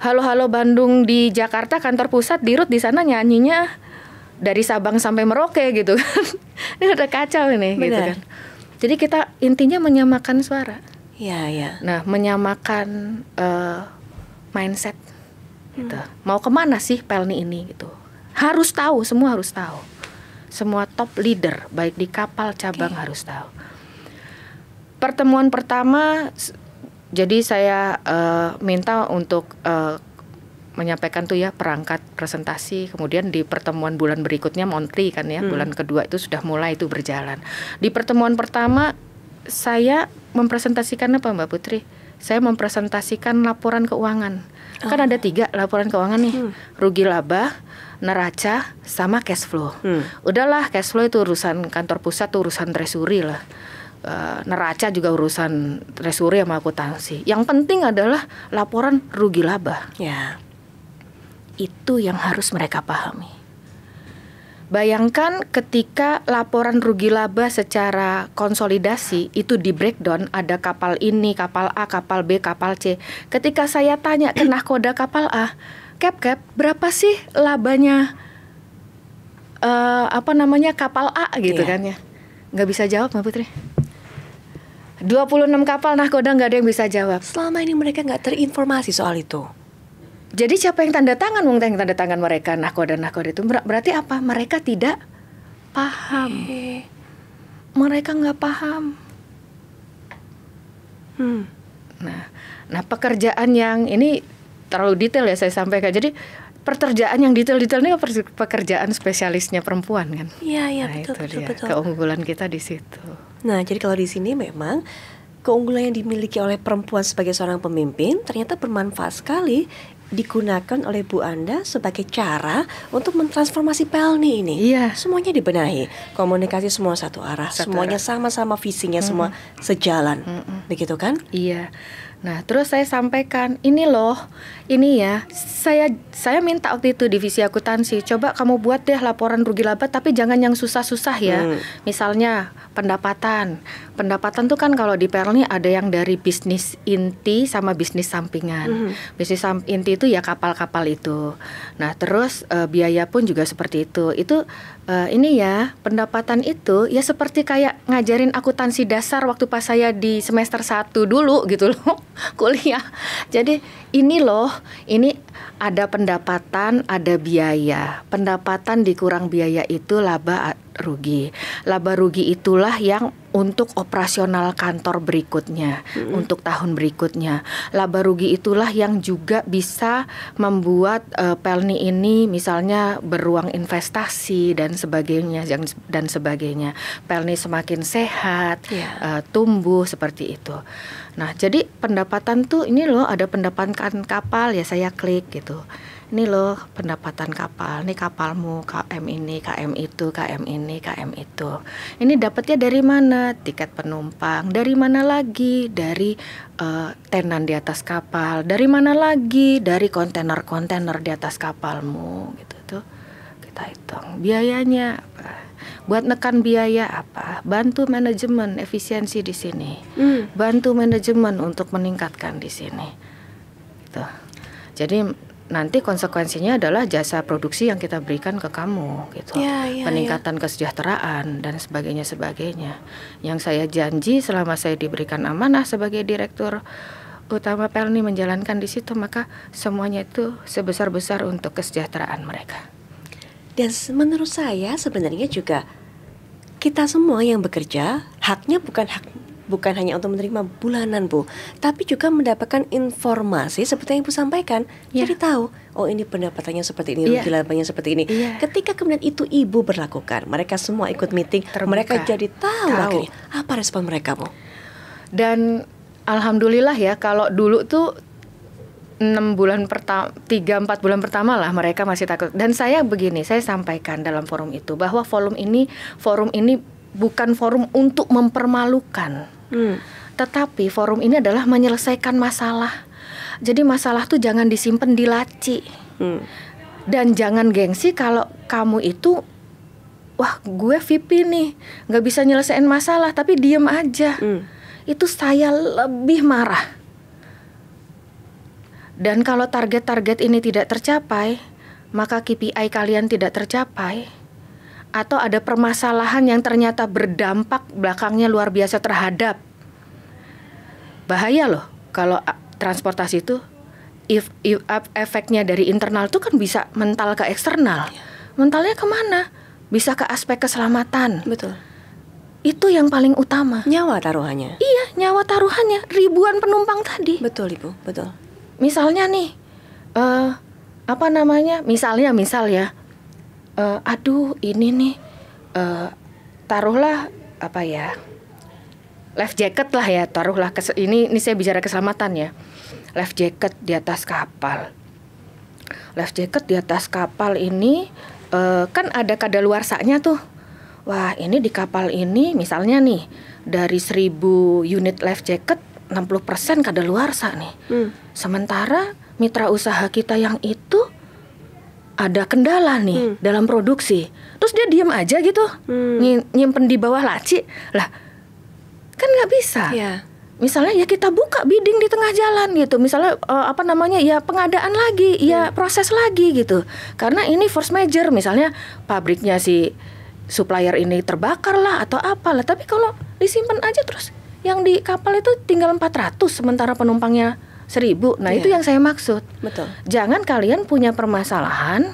Halo Halo Bandung di Jakarta kantor pusat, di Rut di sana nyanyinya dari Sabang sampai Merauke gitu kan. Ini udah kacau ini. Benar. Gitu kan. Jadi kita intinya menyamakan suara. Iya. Nah menyamakan mindset gitu. Mau kemana sih Pelni ini gitu. Harus tahu, semua harus tahu. Semua top leader baik di kapal cabang harus tahu. Pertemuan pertama, jadi saya minta untuk menyampaikan tuh ya perangkat presentasi, kemudian di pertemuan bulan berikutnya Montri kan ya, bulan kedua itu sudah mulai itu berjalan. Di pertemuan pertama saya mempresentasikan apa Mbak Putri? Saya mempresentasikan laporan keuangan. Kan ada 3 laporan keuangan nih, rugi laba, neraca, sama cash flow. Udahlah cash flow itu urusan kantor pusat, tuh urusan treasury lah. Neraca juga urusan treasury sama akuntansi. Yang penting adalah laporan rugi laba. Ya. Itu yang harus mereka pahami. Bayangkan ketika laporan rugi laba secara konsolidasi itu di breakdown, ada kapal ini, kapal A, kapal B, kapal C. Ketika saya tanya ke nahkoda kapal A, Cap, berapa sih labanya kapal A gitu kan ya? Nggak bisa jawab Mbak Putri. 26 kapal nahkoda nggak ada yang bisa jawab. Selama ini mereka nggak terinformasi soal itu. Jadi siapa yang tanda tangan? Yang tanda tangan mereka nahkoda itu berarti apa? Mereka tidak paham. Mereka nggak paham. Nah pekerjaan yang ini terlalu detail ya saya sampaikan. Jadi pekerjaan yang detail-detail ini pekerjaan spesialisnya perempuan kan? Iya, Nah, betul. keunggulan kita di situ. Nah, jadi kalau di sini memang keunggulan yang dimiliki oleh perempuan sebagai seorang pemimpin ternyata bermanfaat sekali digunakan oleh Bu Anda sebagai cara untuk mentransformasi Pelni ini. Iya. Semuanya dibenahi, komunikasi semua satu arah, semuanya sama-sama visinya, semua sejalan, begitu kan? Iya. Nah, terus saya sampaikan, ini ya, saya minta waktu itu divisi akuntansi, coba kamu buat deh laporan rugi laba, tapi jangan yang susah-susah ya. Misalnya pendapatan tuh kan kalau di Pelni ada yang dari bisnis inti sama bisnis sampingan. Bisnis inti itu ya kapal-kapal itu. Nah, terus biaya pun juga seperti itu. Itu ini ya, pendapatan itu ya seperti kayak ngajarin akuntansi dasar waktu pas saya di semester 1 dulu gitu loh. Kuliah. Jadi ini ada pendapatan, ada biaya. Pendapatan dikurang biaya itu laba rugi. Laba rugi itulah yang untuk operasional kantor berikutnya, untuk tahun berikutnya. Laba rugi itulah yang juga bisa membuat Pelni ini misalnya beruang investasi dan sebagainya. Pelni semakin sehat, tumbuh seperti itu. Nah, jadi pendapatan tuh ini ada pendapatan kapal ya saya klik gitu. Ini pendapatan kapal, ini kapalmu, KM ini, KM itu, KM ini, KM itu. Ini dapatnya dari mana? Tiket penumpang. Dari mana lagi? Dari tenan di atas kapal. Dari mana lagi? Dari kontainer-kontainer di atas kapalmu gitu tuh. Kita hitung biayanya apa. Buat nekan biaya apa? Bantu manajemen efisiensi di sini. Bantu manajemen untuk meningkatkan di sini. Gitu. Jadi nanti konsekuensinya adalah jasa produksi yang kita berikan ke kamu gitu. Peningkatan kesejahteraan dan sebagainya. Yang saya janji selama saya diberikan amanah sebagai direktur utama Pelni menjalankan di situ, maka semuanya itu sebesar-besar untuk kesejahteraan mereka. Dan menurut saya sebenarnya juga kita semua yang bekerja haknya bukan hanya untuk menerima bulanan, Bu, tapi juga mendapatkan informasi seperti yang Ibu sampaikan. Jadi tahu, ini pendapatannya seperti ini, rugi labanya seperti ini. Ketika kemudian itu Ibu berlakukan, mereka semua ikut meeting, mereka jadi tahu. Akhirnya. Apa respon mereka, Bu? Dan alhamdulillah ya, kalau dulu tuh 3-4 bulan pertama lah mereka masih takut. Dan saya sampaikan dalam forum itu bahwa forum ini bukan forum untuk mempermalukan. Tetapi forum ini adalah menyelesaikan masalah. Jadi masalah tuh jangan disimpan di laci. Dan jangan gengsi kalau kamu itu, wah gue VIP nih, gak bisa nyelesain masalah tapi diem aja. Itu saya lebih marah. Dan kalau target-target ini tidak tercapai, maka KPI kalian tidak tercapai, atau ada permasalahan yang ternyata berdampak belakangnya luar biasa terhadap, bahaya loh kalau transportasi itu efeknya dari internal itu kan bisa mental ke eksternal. Mentalnya kemana? Bisa ke aspek keselamatan. Betul. Itu yang paling utama. Nyawa taruhannya. Iya, nyawa taruhannya. Ribuan penumpang tadi. Betul, Ibu, betul. Misalnya nih, apa namanya, misal ya, aduh ini nih, taruhlah apa ya, life jacket lah ya, taruhlah ini saya bicara keselamatan ya, life jacket di atas kapal. Life jacket di atas kapal ini kan ada kadaluarsanya tuh. Wah, ini di kapal ini misalnya nih dari 1000 unit life jacket 60% kadaluarsa nih. Sementara mitra usaha kita yang itu ada kendala nih dalam produksi. Terus dia diam aja gitu, nyimpen di bawah laci. Lah, kan nggak bisa. Yeah. Misalnya ya kita buka bidding di tengah jalan gitu. Misalnya ya pengadaan lagi, ya proses lagi gitu. Karena ini force major, misalnya pabriknya si supplier ini terbakar lah atau apalah. Tapi kalau disimpan aja terus yang di kapal itu tinggal 400 sementara penumpangnya 1000. Nah, itu yang saya maksud. Betul. Jangan kalian punya permasalahan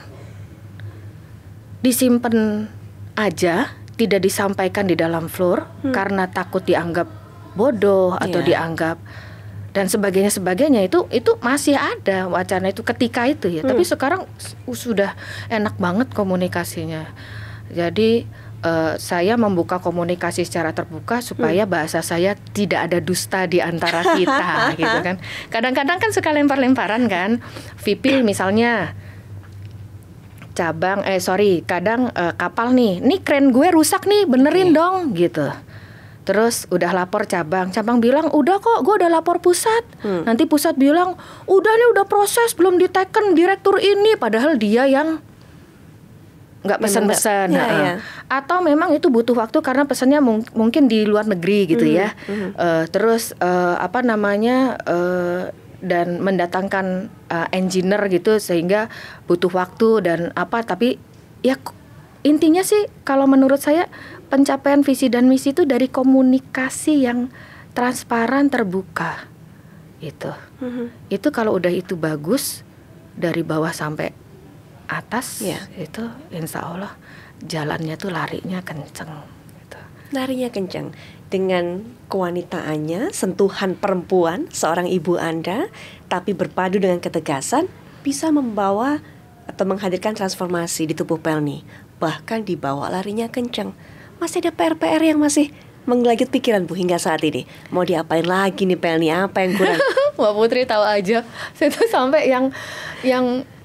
disimpan aja, tidak disampaikan di dalam floor karena takut dianggap bodoh atau dianggap dan sebagainya itu masih ada wacana itu ketika itu ya. Tapi sekarang sudah enak banget komunikasinya. Jadi saya membuka komunikasi secara terbuka supaya bahasa saya tidak ada dusta di antara kita gitu kan. Kadang-kadang kan suka lempar-lemparan kan. VP misalnya kadang kapal nih kren gue rusak nih, benerin dong gitu. Terus udah lapor cabang bilang udah kok, gue udah lapor pusat. Nanti pusat bilang udah proses, belum diteken direktur ini, padahal dia yang nggak pesan-pesan. Atau memang itu butuh waktu karena pesannya mungkin di luar negeri gitu ya. Terus dan mendatangkan engineer gitu sehingga butuh waktu dan tapi ya intinya sih kalau menurut saya pencapaian visi dan misi itu dari komunikasi yang transparan, terbuka itu. Itu kalau udah itu bagus dari bawah sampai atas itu insya Allah jalannya tuh larinya kenceng gitu. Larinya kenceng dengan kewanitaannya, sentuhan perempuan seorang ibu Anda, tapi berpadu dengan ketegasan bisa membawa atau menghadirkan transformasi di tubuh Pelni. Bahkan dibawa larinya kenceng. Masih ada PR-PR yang masih menggelagit pikiran Bu hingga saat ini. Mau diapain lagi nih Pelni? Apa yang kurang? Mbak Putri tahu aja. Saya tuh sampai yang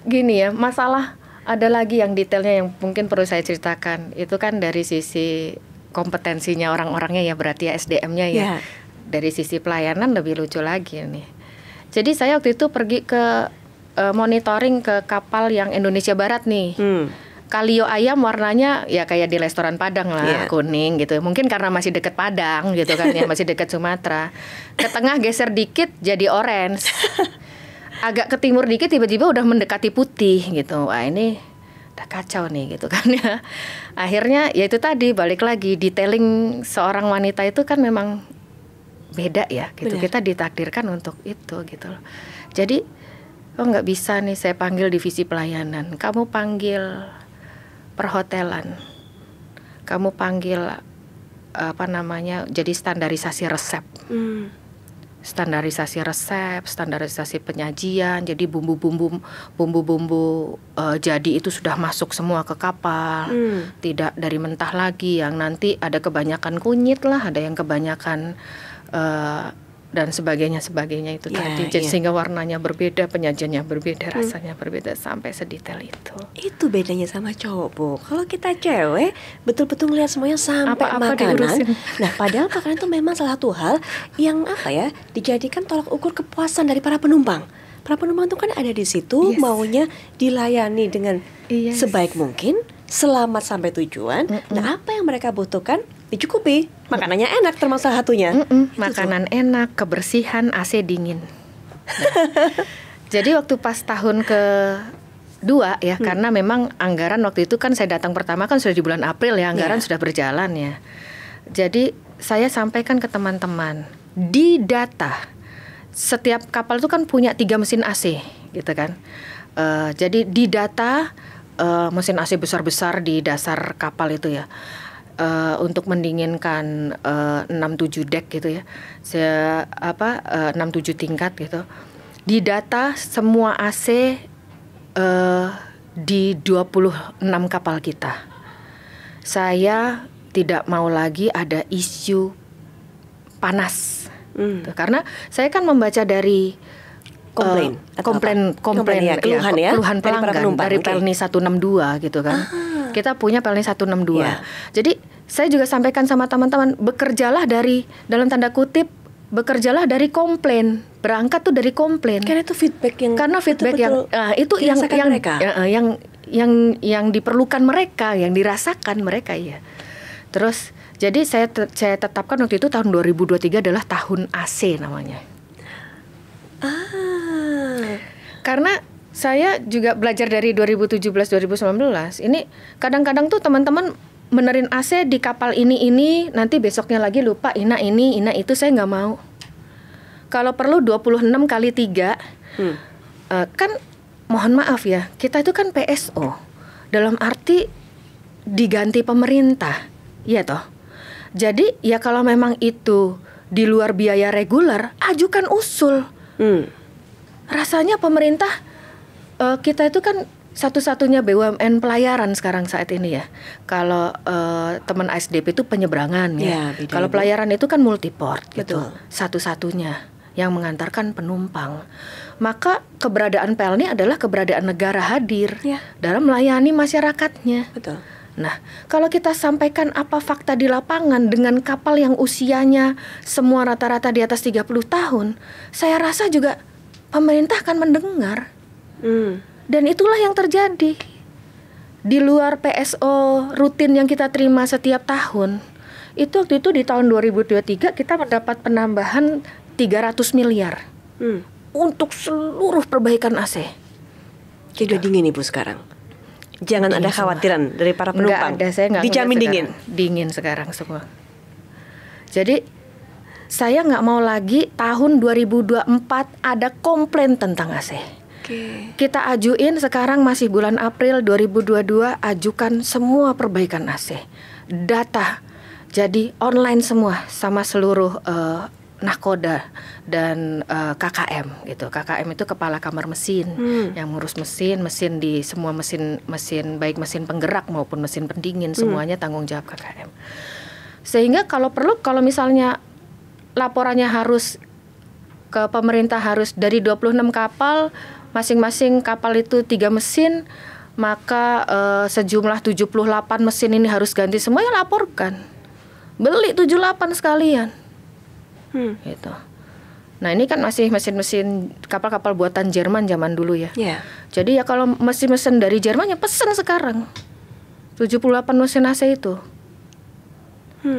gini ya, masalah ada lagi yang detailnya yang mungkin perlu saya ceritakan. Itu kan dari sisi kompetensinya orang-orangnya ya, berarti ya SDM-nya ya. Dari sisi pelayanan lebih lucu lagi nih. Jadi saya waktu itu pergi ke monitoring ke kapal yang Indonesia Barat nih. Kalio ayam warnanya ya kayak di restoran Padang lah, kuning gitu. Mungkin karena masih deket Padang gitu kan ya, masih deket Sumatera. Ke tengah geser dikit jadi orange. Agak ke timur dikit tiba-tiba udah mendekati putih gitu. Wah, ini udah kacau nih gitu kan ya. Akhirnya ya itu tadi balik lagi, detailing seorang wanita itu kan memang beda ya gitu. Benar. Kita ditakdirkan untuk itu gitu loh. Jadi nggak bisa nih saya panggil divisi pelayanan, kamu panggil perhotelan, kamu panggil jadi standarisasi resep. Standarisasi resep, standarisasi penyajian. Jadi bumbu-bumbu jadi itu sudah masuk semua ke kapal. Tidak dari mentah lagi yang nanti ada kebanyakan kunyit lah, ada yang kebanyakan dan sebagainya itu tadi. Sehingga warnanya berbeda, penyajiannya berbeda, rasanya berbeda sampai sedetail itu. Itu bedanya sama cowok, Bu. Kalau kita cewek betul-betul ngeliat semuanya sampai apa-apa makanan. diurusin. Nah, padahal makanan itu memang salah satu hal yang dijadikan tolak ukur kepuasan dari para penumpang. Para penumpang itu kan ada di situ maunya dilayani dengan sebaik mungkin, selamat sampai tujuan. Nah, apa yang mereka butuhkan dicukupi. Makanannya enak termasuk salah satunya. Makanan enak, kebersihan, AC dingin. Jadi waktu pas tahun ke-2 ya, karena memang anggaran waktu itu kan saya datang pertama kan sudah di bulan April ya, anggaran sudah berjalan ya. Jadi saya sampaikan ke teman-teman, di data setiap kapal itu kan punya 3 mesin AC gitu kan. Jadi di data mesin AC besar-besar di dasar kapal itu ya. Untuk mendinginkan 6-7 deck gitu ya, 6-7 tingkat gitu. Di data semua AC di 26 kapal kita. Saya tidak mau lagi ada isu panas. Karena saya kan membaca dari komplain ya, keluhan pelanggan dari Pelni 162 gitu kan. Kita punya Pelni 162. Jadi saya juga sampaikan sama teman-teman, bekerjalah dari, dalam tanda kutip, bekerjalah dari komplain. Berangkat tuh dari komplain. Karena itu feedback yang itu yang diperlukan mereka, yang dirasakan mereka ya. Terus jadi saya tetapkan waktu itu tahun 2023 adalah tahun AC namanya. Karena saya juga belajar dari 2017-2019. Ini kadang-kadang tuh teman-teman benerin AC di kapal ini, nanti besoknya lagi lupa ina itu, saya nggak mau. Kalau perlu 26 kali 3, kan mohon maaf ya, kita itu kan PSO. Dalam arti diganti pemerintah, ya toh. Jadi ya kalau memang itu di luar biaya reguler, ajukan usul. Rasanya pemerintah kita itu kan satu-satunya BUMN pelayaran sekarang saat ini ya. Kalau teman ASDP itu penyeberangan ya. Kalau pelayaran itu kan multiport gitu. Satu-satunya yang mengantarkan penumpang. Maka keberadaan Pelni adalah keberadaan negara hadir dalam melayani masyarakatnya. Betul. Nah, kalau kita sampaikan apa fakta di lapangan dengan kapal yang usianya semua rata-rata di atas 30 tahun, saya rasa juga pemerintah akan mendengar. Dan itulah yang terjadi. Di luar PSO rutin yang kita terima setiap tahun, itu waktu itu di tahun 2023 kita mendapat penambahan 300 miliar untuk seluruh perbaikan AC. Jadi udah dingin Ibu sekarang. Jangan ada khawatiran dari para penumpang. Nggak ada, saya nggak dijamin dingin. Dingin sekarang semua. Jadi saya nggak mau lagi tahun 2024 ada komplain tentang AC. Kita ajuin sekarang masih bulan April 2022, ajukan semua perbaikan AC. Data jadi online semua sama seluruh nahkoda dan KKM gitu. KKM itu kepala kamar mesin yang ngurus mesin di semua mesin baik mesin penggerak maupun mesin pendingin, semuanya tanggung jawab KKM. Sehingga kalau perlu, kalau misalnya laporannya harus ke pemerintah harus dari 26 kapal, masing-masing kapal itu 3 mesin, maka sejumlah 78 mesin ini harus ganti semua, ya laporkan. Beli 78 sekalian. Gitu. Nah ini kan masih mesin-mesin kapal-kapal buatan Jerman zaman dulu ya. Jadi ya kalau mesin-mesin dari Jerman ya pesen sekarang 78 mesin AC itu.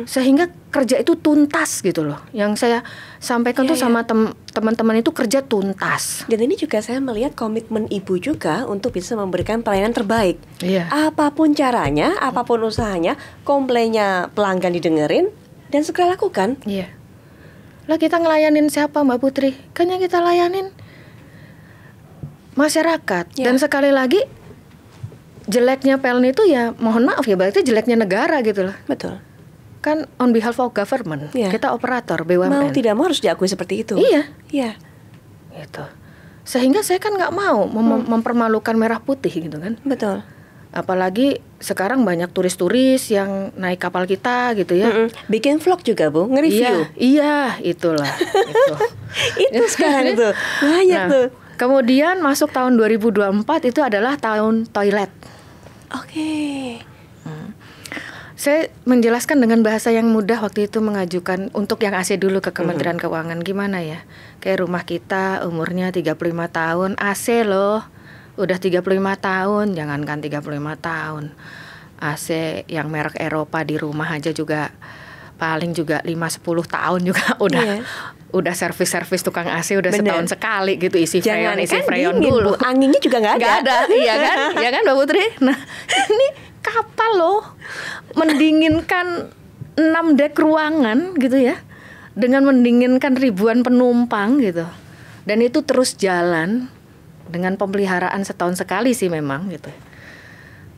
Sehingga kerja itu tuntas gitu loh. Yang saya sampaikan tuh sama teman-teman itu kerja tuntas. Dan ini juga saya melihat komitmen Ibu juga untuk bisa memberikan pelayanan terbaik. Apapun caranya, apapun usahanya, komplainnya pelanggan didengerin dan segera lakukan. Lah kita ngelayanin siapa Mbak Putri? Kan yang kita layanin masyarakat. Dan sekali lagi jeleknya Pelni itu ya mohon maaf ya, berarti jeleknya negara gitu loh. Betul. Kan on behalf of government, kita operator BUMN. Mau tidak mau harus diakui seperti itu. Iya. Gitu. Sehingga saya kan nggak mau mempermalukan merah putih gitu kan. Betul. Apalagi sekarang banyak turis-turis yang naik kapal kita gitu ya. Bikin vlog juga Bu, nge-review. Iya, itulah. Itu sekarang tuh banyak tuh. Kemudian masuk tahun 2024 itu adalah tahun toilet. Saya menjelaskan dengan bahasa yang mudah waktu itu, mengajukan untuk yang AC dulu ke Kementerian Keuangan. Gimana ya, kayak rumah kita umurnya 35 tahun, AC loh udah 35 tahun, jangankan 35 tahun, AC yang merek Eropa di rumah aja juga paling juga 5-10 tahun juga udah servis tukang AC udah setahun sekali gitu, isi freon dulu. Anginnya juga nggak ada. Iya kan? Ya kan Mbak Putri? Nah ini kapal loh mendinginkan 6 dek ruangan gitu ya, dengan mendinginkan ribuan penumpang gitu, dan itu terus jalan dengan pemeliharaan setahun sekali sih memang gitu.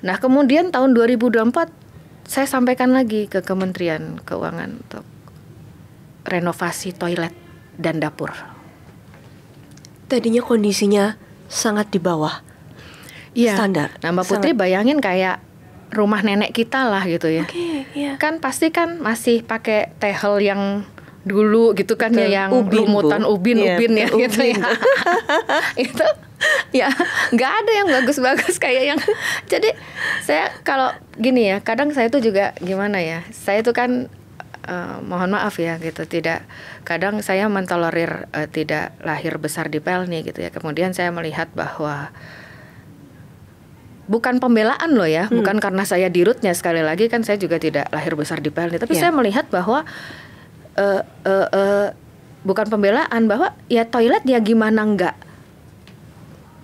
Nah kemudian tahun 2024 saya sampaikan lagi ke Kementerian Keuangan untuk renovasi toilet dan dapur. Tadinya kondisinya sangat di bawah. Iya. Standar. Nah, Mbak Putri bayangin kayak rumah nenek kita lah gitu ya. Oke, iya. Kan pasti kan masih pakai tehel yang dulu gitu kan ya, yang Ubin, lumutan Bu. ubin Iya, ya gitu ubin. ya. Itu ya nggak ada yang bagus-bagus kayak yang. Jadi saya kalau gini ya, kadang saya tuh juga gimana ya, saya tuh kan mohon maaf ya gitu, kadang saya mentolerir tidak lahir besar di Pelni gitu ya. Kemudian saya melihat bahwa bukan pembelaan loh ya, bukan karena saya dirutnya, sekali lagi kan saya juga tidak lahir besar di Pelni, tapi saya melihat bahwa bukan pembelaan, bahwa ya toilet ya gimana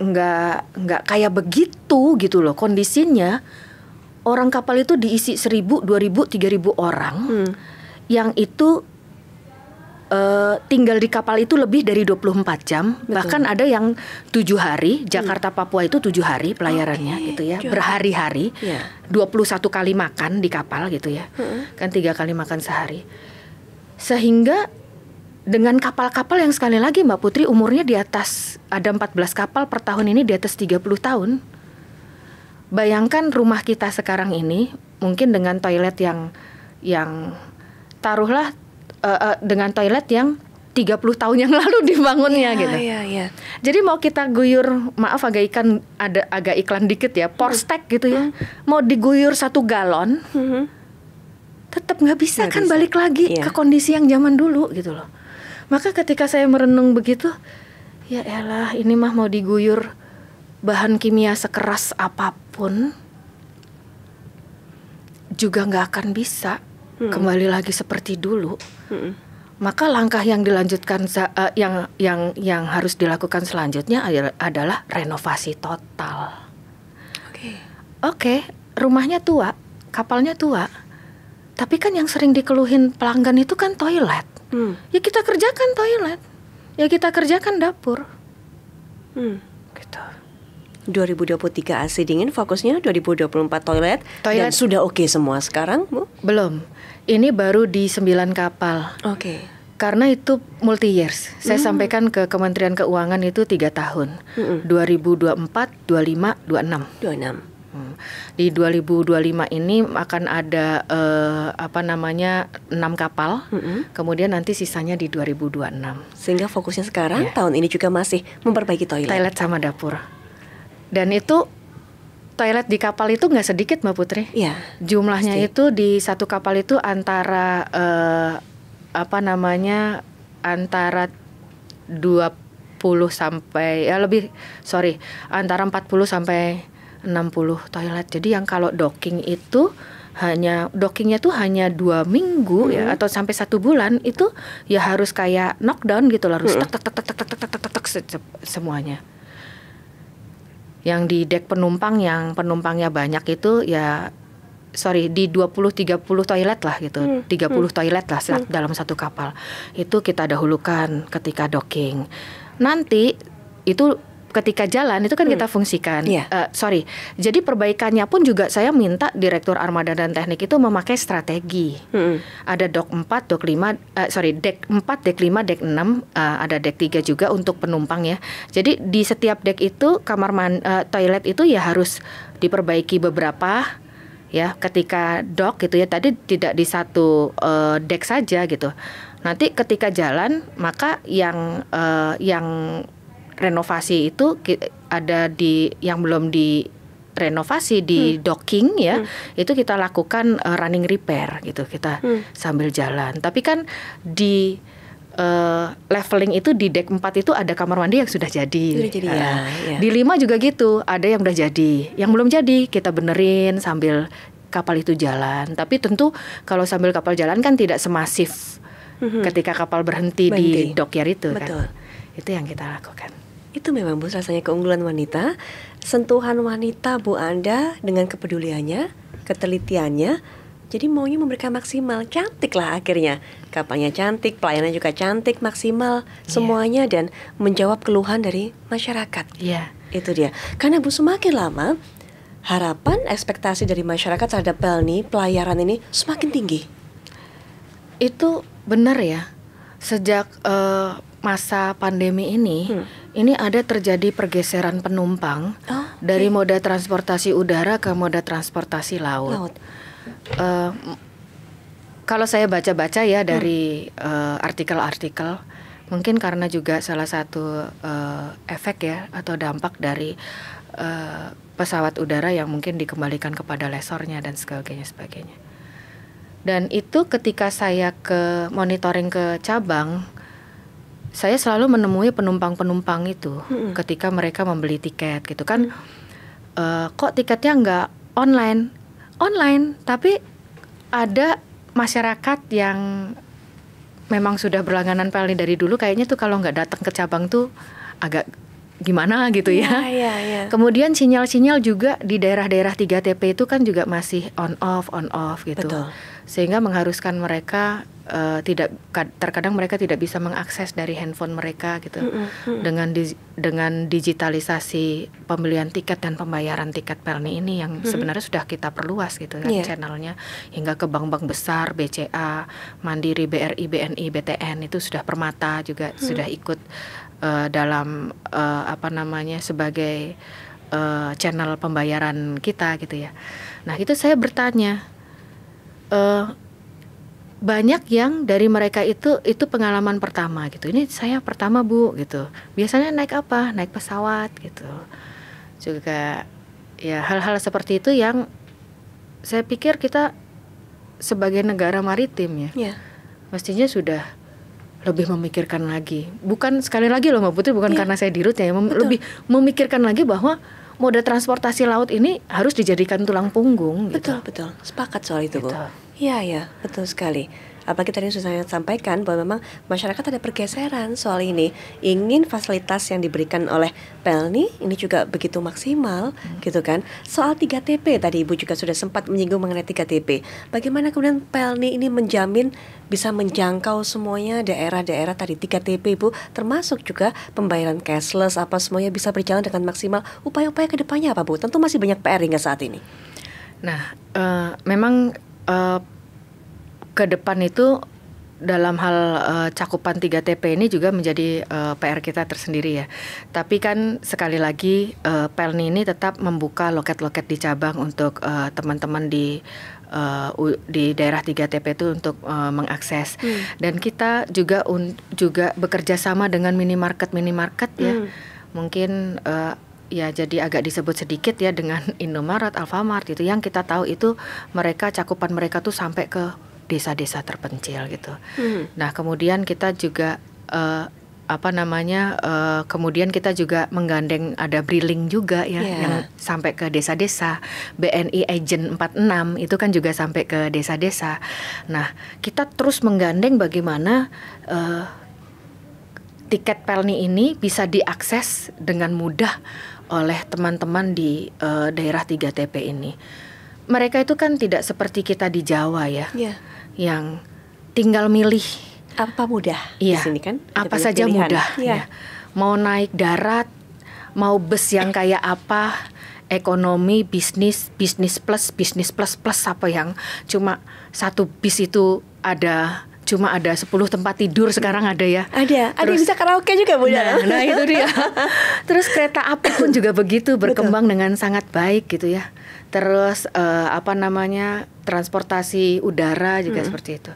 nggak kayak begitu gitu loh kondisinya. Orang kapal itu diisi 1.000, 2.000, 3.000 orang, yang itu tinggal di kapal itu lebih dari 24 jam. Betul. Bahkan ada yang 7 hari. Jakarta Papua itu 7 hari pelayarannya gitu ya, berhari-hari. 21 kali makan di kapal gitu ya, kan 3 kali makan sehari. Sehingga dengan kapal-kapal yang sekali lagi Mbak Putri umurnya di atas, ada 14 kapal per tahun ini di atas 30 tahun. Bayangkan rumah kita sekarang ini mungkin dengan toilet yang taruhlah dengan toilet yang 30 tahun yang lalu dibangunnya gitu. Iya. Jadi mau kita guyur, maaf agak iklan dikit ya, Porstek gitu ya. Mau diguyur 1 galon, tetap nggak bisa kan balik lagi ke kondisi yang zaman dulu gitu loh. Maka ketika saya merenung begitu, ya elah, ini mah mau diguyur bahan kimia sekeras apapun juga nggak akan bisa kembali lagi seperti dulu. Maka langkah yang dilanjutkan yang harus dilakukan selanjutnya adalah renovasi total. Oke, rumahnya tua, kapalnya tua, tapi kan yang sering dikeluhin pelanggan itu kan toilet. Ya kita kerjakan toilet, ya kita kerjakan dapur. Gitu. 2023 AC dingin, fokusnya 2024 toilet. Dan sudah oke semua sekarang, Bu? Belum. Ini baru di 9 kapal. Karena itu multi years. Saya sampaikan ke Kementerian Keuangan itu 3 tahun. 2024, 25, 26. Di 2025 ini akan ada 6 kapal. Kemudian nanti sisanya di 2026. Sehingga fokusnya sekarang tahun ini juga masih memperbaiki toilet. Toilet sama dapur. Dan itu toilet di kapal itu nggak sedikit Mbak Putri. Iya. Jumlahnya itu di satu kapal itu antara antara 20 sampai antara 40 sampai 60 toilet. Jadi yang kalau docking itu dockingnya tuh hanya 2 minggu ya, atau sampai 1 bulan, itu ya harus kayak knockdown gitu lah, harus tak semuanya. Yang di dek penumpang yang penumpangnya banyak itu di 20-30 toilet lah gitu. 30 toilet lah dalam satu kapal. Itu kita dahulukan ketika docking. Nanti itu ketika jalan itu kan kita fungsikan. Jadi perbaikannya pun juga saya minta Direktur Armada dan Teknik itu memakai strategi. Ada dek 4, dek 5, dek 6, ada dek 3 juga untuk penumpang ya. Jadi di setiap dek itu toilet itu ya harus diperbaiki beberapa ya ketika dock gitu ya. Tadi tidak di satu dek saja gitu. Nanti ketika jalan maka yang renovasi itu ada yang belum direnovasi di docking ya, itu kita lakukan running repair gitu, kita sambil jalan. Tapi kan di leveling itu di dek 4 itu ada kamar mandi yang sudah jadi. Di 5 juga gitu, ada yang udah jadi, yang belum jadi kita benerin sambil kapal itu jalan. Tapi tentu kalau sambil kapal jalan kan tidak semasif ketika kapal berhenti di dockyard itu. Betul. Kan. Itu yang kita lakukan. Itu memang Bu rasanya keunggulan wanita, sentuhan wanita Bu Anda dengan kepeduliannya, ketelitiannya. Jadi maunya memberikan maksimal, cantik lah akhirnya. Kapalnya cantik, pelayanan juga cantik, maksimal semuanya dan menjawab keluhan dari masyarakat. Itu dia. Karena Bu semakin lama harapan, ekspektasi dari masyarakat terhadap Pelni pelayaran ini semakin tinggi. Itu benar ya. Sejak masa pandemi ini ini ada terjadi pergeseran penumpang dari moda transportasi udara ke moda transportasi laut. Kalau saya baca-baca ya dari artikel-artikel, mungkin karena juga salah satu efek ya atau dampak dari pesawat udara yang mungkin dikembalikan kepada lesornya dan sebagainya. Dan itu ketika saya ke monitoring ke cabang, saya selalu menemui penumpang-penumpang itu ketika mereka membeli tiket gitu kan. Kok tiketnya nggak online, tapi ada masyarakat yang memang sudah berlangganan PLN dari dulu, kayaknya tuh kalau nggak datang ke cabang tuh agak gimana gitu ya. Kemudian sinyal-sinyal juga di daerah-daerah 3TP itu kan juga masih on off gitu. Betul. Sehingga mengharuskan mereka terkadang mereka tidak bisa mengakses dari handphone mereka gitu. Dengan digitalisasi pembelian tiket dan pembayaran tiket PLN ini yang sebenarnya sudah kita perluas gitu kan channelnya hingga ke bank-bank besar, BCA, Mandiri, BRI, BNI, BTN itu sudah, Permata juga sudah ikut dalam sebagai channel pembayaran kita gitu ya. Nah itu saya bertanya, banyak yang dari mereka itu pengalaman pertama gitu. Ini saya pertama Bu gitu. Biasanya naik apa? Naik pesawat gitu. Juga ya hal-hal seperti itu yang saya pikir kita sebagai negara maritim ya, mestinya sudah lebih memikirkan lagi. Bukan sekali lagi loh Mbak Putri, bukan karena saya dirutnya ya, lebih memikirkan lagi bahwa moda transportasi laut ini harus dijadikan tulang punggung. Betul. Sepakat soal itu Bu. Iya, betul sekali. Apalagi tadi sudah saya sampaikan bahwa memang masyarakat ada pergeseran soal ini. Ingin fasilitas yang diberikan oleh PLN ini juga begitu maksimal gitu kan. Soal 3TP tadi Ibu juga sudah sempat menyinggung mengenai 3TP. Bagaimana kemudian PLN ini menjamin bisa menjangkau semuanya daerah-daerah tadi 3TP Ibu, termasuk juga pembayaran cashless apa semuanya bisa berjalan dengan maksimal. Upaya-upaya ke depannya apa Bu? Tentu masih banyak PR hingga saat ini. Nah, memang ke depan itu dalam hal cakupan 3TP ini juga menjadi PR kita tersendiri ya. Tapi kan sekali lagi PLN ini tetap membuka loket-loket di cabang untuk teman-teman di daerah 3TP itu untuk mengakses. Dan kita juga bekerja sama dengan minimarket ya. Mungkin ya jadi agak disebut sedikit ya dengan Indomaret, Alfamart gitu, yang kita tahu itu cakupan mereka tuh sampai ke desa-desa terpencil gitu. Nah kemudian kita juga kemudian kita juga menggandeng ada Briling juga ya yang sampai ke desa-desa. BNI Agent 46 itu kan juga sampai ke desa-desa. Nah kita terus menggandeng bagaimana tiket PLN ini bisa diakses dengan mudah oleh teman-teman di daerah 3TP ini. Mereka itu kan tidak seperti kita di Jawa ya, yang tinggal milih. Apa mudah di sini kan? Apa saja pilihan. Mudah. Ya. Mau naik darat, mau bus yang kayak apa, ekonomi, bisnis plus apa yang cuma satu bis itu cuma ada 10 tempat tidur sekarang ada ya. Ada bisa karaoke juga Bu. Nah itu dia. Terus kereta api pun juga begitu berkembang dengan sangat baik gitu ya. Terus transportasi udara juga seperti itu.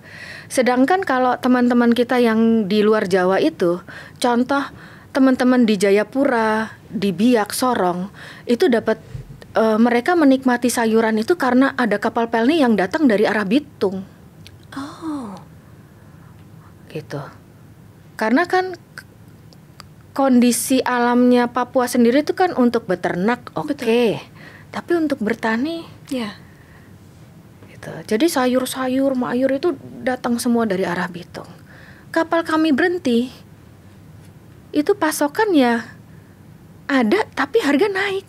Sedangkan kalau teman-teman kita yang di luar Jawa itu, contoh teman-teman di Jayapura, di Biak, Sorong, itu dapat mereka menikmati sayuran itu karena ada kapal PLN yang datang dari arah Bitung. Gitu. Karena kan kondisi alamnya Papua sendiri itu kan untuk beternak oke. Tapi untuk bertani gitu. Jadi sayur-sayur, mayur itu datang semua dari arah Bitung. Kapal kami berhenti, itu pasokan ya ada tapi harga naik.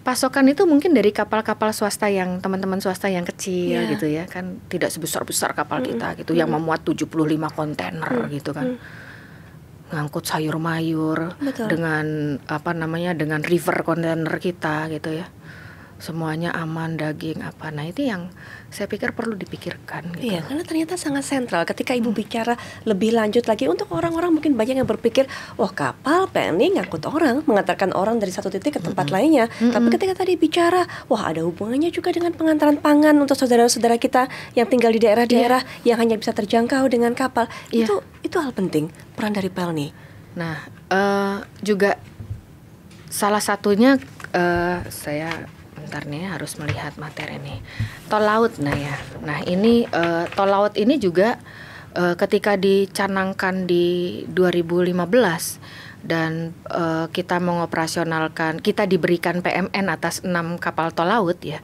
Pasokan itu mungkin dari kapal-kapal swasta yang teman-teman swasta yang kecil gitu ya, kan tidak sebesar-besar kapal kita gitu yang memuat 75 kontainer gitu kan. Ngangkut sayur mayur dengan dengan river kontainer kita gitu ya. semuanya aman, daging apa. Nah itu yang saya pikir perlu dipikirkan gitu. Iya, karena ternyata sangat sentral. Ketika Ibu bicara lebih lanjut lagi, untuk orang-orang mungkin banyak yang berpikir, wah kapal PLN ngangkut orang, mengantarkan orang dari satu titik ke tempat lainnya. Tapi ketika tadi bicara, wah ada hubungannya juga dengan pengantaran pangan untuk saudara-saudara kita yang tinggal di daerah-daerah yang hanya bisa terjangkau dengan kapal. Itu hal penting, peran dari PLN. Nah juga salah satunya saya bentar nih harus melihat materi nih. Tol laut, nah ini tol laut ini juga ketika dicanangkan di 2015 dan kita mengoperasionalkan, kita diberikan PMN atas 6 kapal tol laut ya.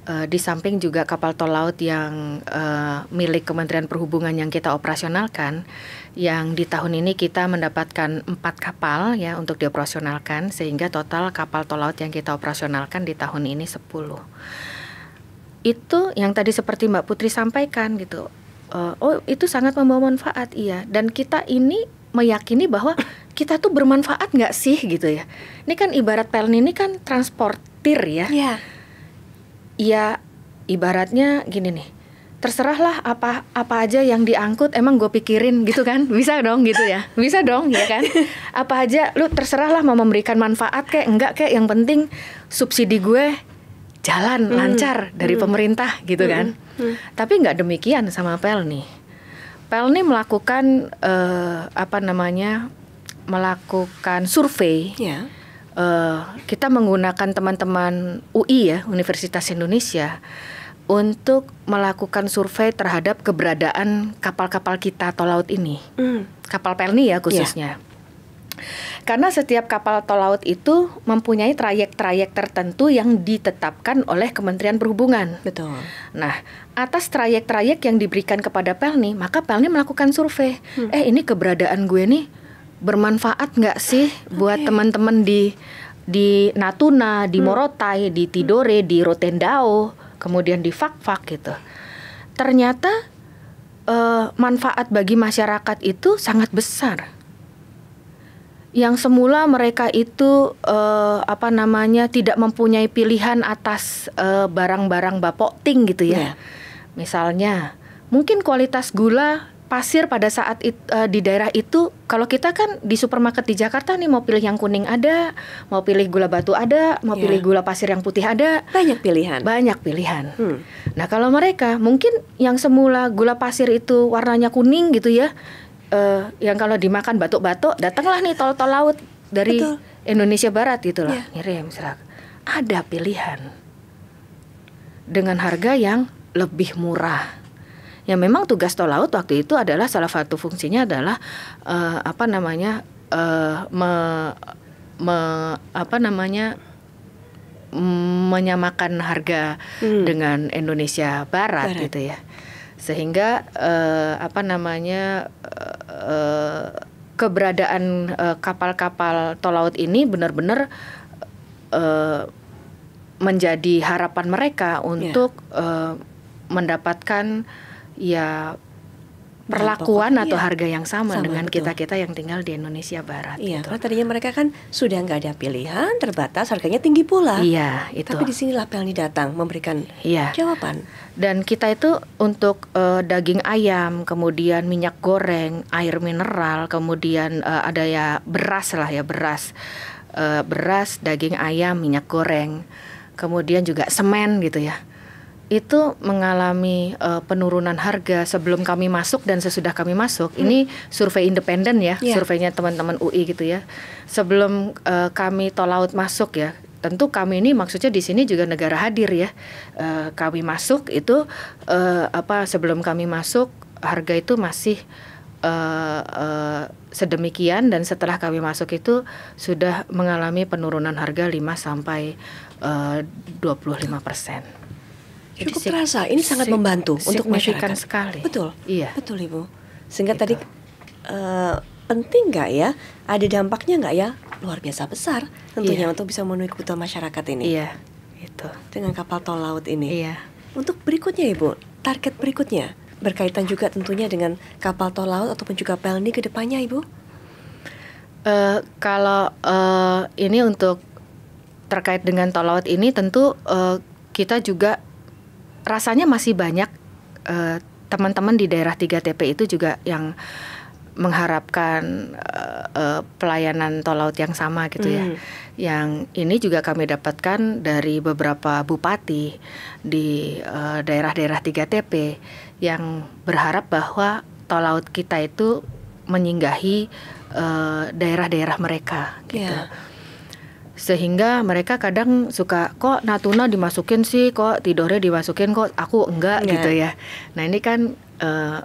Di samping juga kapal tol laut yang milik Kementerian Perhubungan yang kita operasionalkan, yang di tahun ini kita mendapatkan 4 kapal ya untuk dioperasionalkan, sehingga total kapal tol laut yang kita operasionalkan di tahun ini 10. Itu yang tadi seperti Mbak Putri sampaikan gitu. Oh itu sangat membawa manfaat, iya. Dan kita ini meyakini bahwa kita tuh bermanfaat nggak sih gitu ya. Ini kan ibarat PLN ini kan transportir ya. Iya. Ya ibaratnya gini nih, terserahlah apa aja yang diangkut emang gue pikirin gitu kan, bisa dong gitu ya, bisa dong ya kan, apa aja lu terserahlah mau memberikan manfaat kayak enggak kayak, yang penting subsidi gue jalan lancar dari pemerintah gitu kan. Tapi nggak demikian sama PLN. PLN melakukan melakukan survei. Ya. Kita menggunakan teman-teman UI ya, Universitas Indonesia, untuk melakukan survei terhadap keberadaan kapal-kapal kita tol laut ini, kapal PLN ya khususnya. Karena setiap kapal tol laut itu mempunyai trayek-trayek tertentu yang ditetapkan oleh Kementerian Perhubungan. Betul. Nah, atas trayek-trayek yang diberikan kepada PLN, maka PLN melakukan survei. Ini keberadaan gue nih bermanfaat nggak sih buat teman-teman di Natuna, di Morotai, di Tidore, di Rotendao, kemudian di Fak-Fak gitu. Ternyata manfaat bagi masyarakat itu sangat besar. Yang semula mereka itu tidak mempunyai pilihan atas barang-barang bapokting gitu ya. Misalnya mungkin kualitas gula pasir pada saat di daerah itu, kalau kita kan di supermarket di Jakarta nih mau pilih yang kuning ada, mau pilih gula batu ada, mau pilih gula pasir yang putih ada, banyak pilihan. Nah kalau mereka mungkin yang semula gula pasir itu warnanya kuning gitu ya, yang kalau dimakan batuk-batuk, datanglah nih tol-tol laut dari Indonesia Barat gitu lah, ngirim ada pilihan dengan harga yang lebih murah. Ya memang tugas tol laut waktu itu adalah salah satu fungsinya adalah menyamakan harga dengan Indonesia Barat gitu ya, sehingga keberadaan kapal-kapal tol laut ini benar-benar menjadi harapan mereka untuk mendapatkan ya perlakuan atau harga yang sama dengan kita-kita yang tinggal di Indonesia Barat. Iya, gitu. karena tadinya mereka kan sudah nggak ada pilihan, terbatas, harganya tinggi pula. Iya, itu. Tapi di sinilah PLN datang memberikan jawaban. Dan kita itu untuk daging ayam, kemudian minyak goreng, air mineral, kemudian ada ya beras, daging ayam, minyak goreng, kemudian juga semen gitu ya. Itu mengalami penurunan harga sebelum kami masuk dan sesudah kami masuk. Ini survei independen ya, surveinya teman-teman UI gitu ya. Sebelum kami tol laut masuk ya, tentu kami ini maksudnya di sini juga negara hadir ya. Kami masuk itu sebelum kami masuk harga itu masih sedemikian, dan setelah kami masuk itu sudah mengalami penurunan harga 5-25%. Cukup terasa, ini sangat membantu untuk masyarakat sekali. Betul, iya. Betul Ibu. Sehingga tadi penting nggak ya? Ada dampaknya nggak ya? Luar biasa besar tentunya untuk bisa memenuhi kebutuhan masyarakat ini. Iya, itu. Dengan kapal tol laut ini. Iya. Untuk berikutnya Ibu, target berikutnya berkaitan juga tentunya dengan kapal tol laut ataupun juga PLN ke depannya Ibu? Kalau ini untuk terkait dengan tol laut ini tentu kita juga rasanya masih banyak teman-teman di daerah 3TP itu juga yang mengharapkan pelayanan tol laut yang sama gitu ya. Yang ini juga kami dapatkan dari beberapa bupati di daerah-daerah 3TP yang berharap bahwa tol laut kita itu menyinggahi daerah-daerah mereka gitu. Sehingga mereka kadang suka, kok Natuna dimasukin sih, kok Tidore dimasukin, kok aku enggak gitu ya. Nah ini kan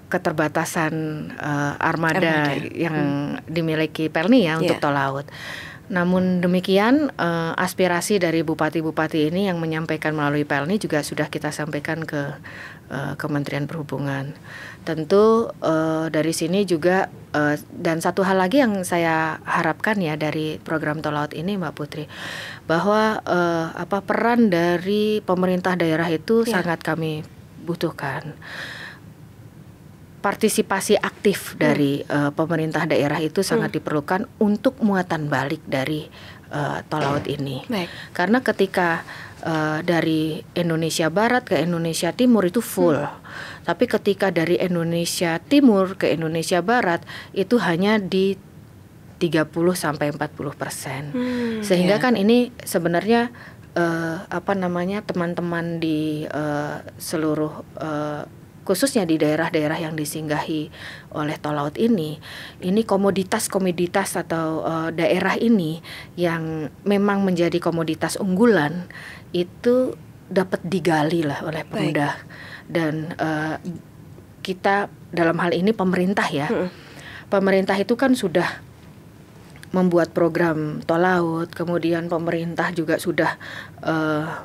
keterbatasan armada yang dimiliki Pelni ya untuk tol laut. Namun demikian aspirasi dari bupati-bupati ini yang menyampaikan melalui Pelni juga sudah kita sampaikan ke Kementerian Perhubungan. Tentu dari sini juga dan satu hal lagi yang saya harapkan ya dari program tol laut ini Mbak Putri, bahwa peran dari pemerintah daerah itu sangat kami butuhkan. Partisipasi aktif dari pemerintah daerah itu sangat diperlukan untuk muatan balik dari tol laut ini. Karena ketika dari Indonesia Barat ke Indonesia Timur itu full, tapi ketika dari Indonesia Timur ke Indonesia Barat itu hanya di 30-40%. Sehingga kan ini sebenarnya teman-teman di seluruh khususnya di daerah-daerah yang disinggahi oleh tol laut ini komoditas-komoditas atau daerah ini yang memang menjadi komoditas unggulan itu dapat digali lah oleh Pemda. Dan kita dalam hal ini pemerintah ya, pemerintah itu kan sudah membuat program tol laut, kemudian pemerintah juga sudah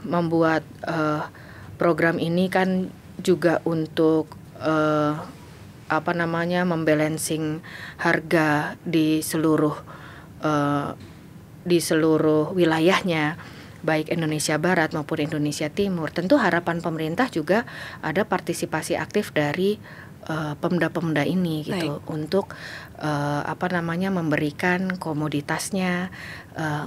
membuat program ini kan juga untuk membalancing harga di seluruh wilayahnya, baik Indonesia Barat maupun Indonesia Timur. Tentu harapan pemerintah juga ada partisipasi aktif dari pemda-pemda ini gitu untuk memberikan komoditasnya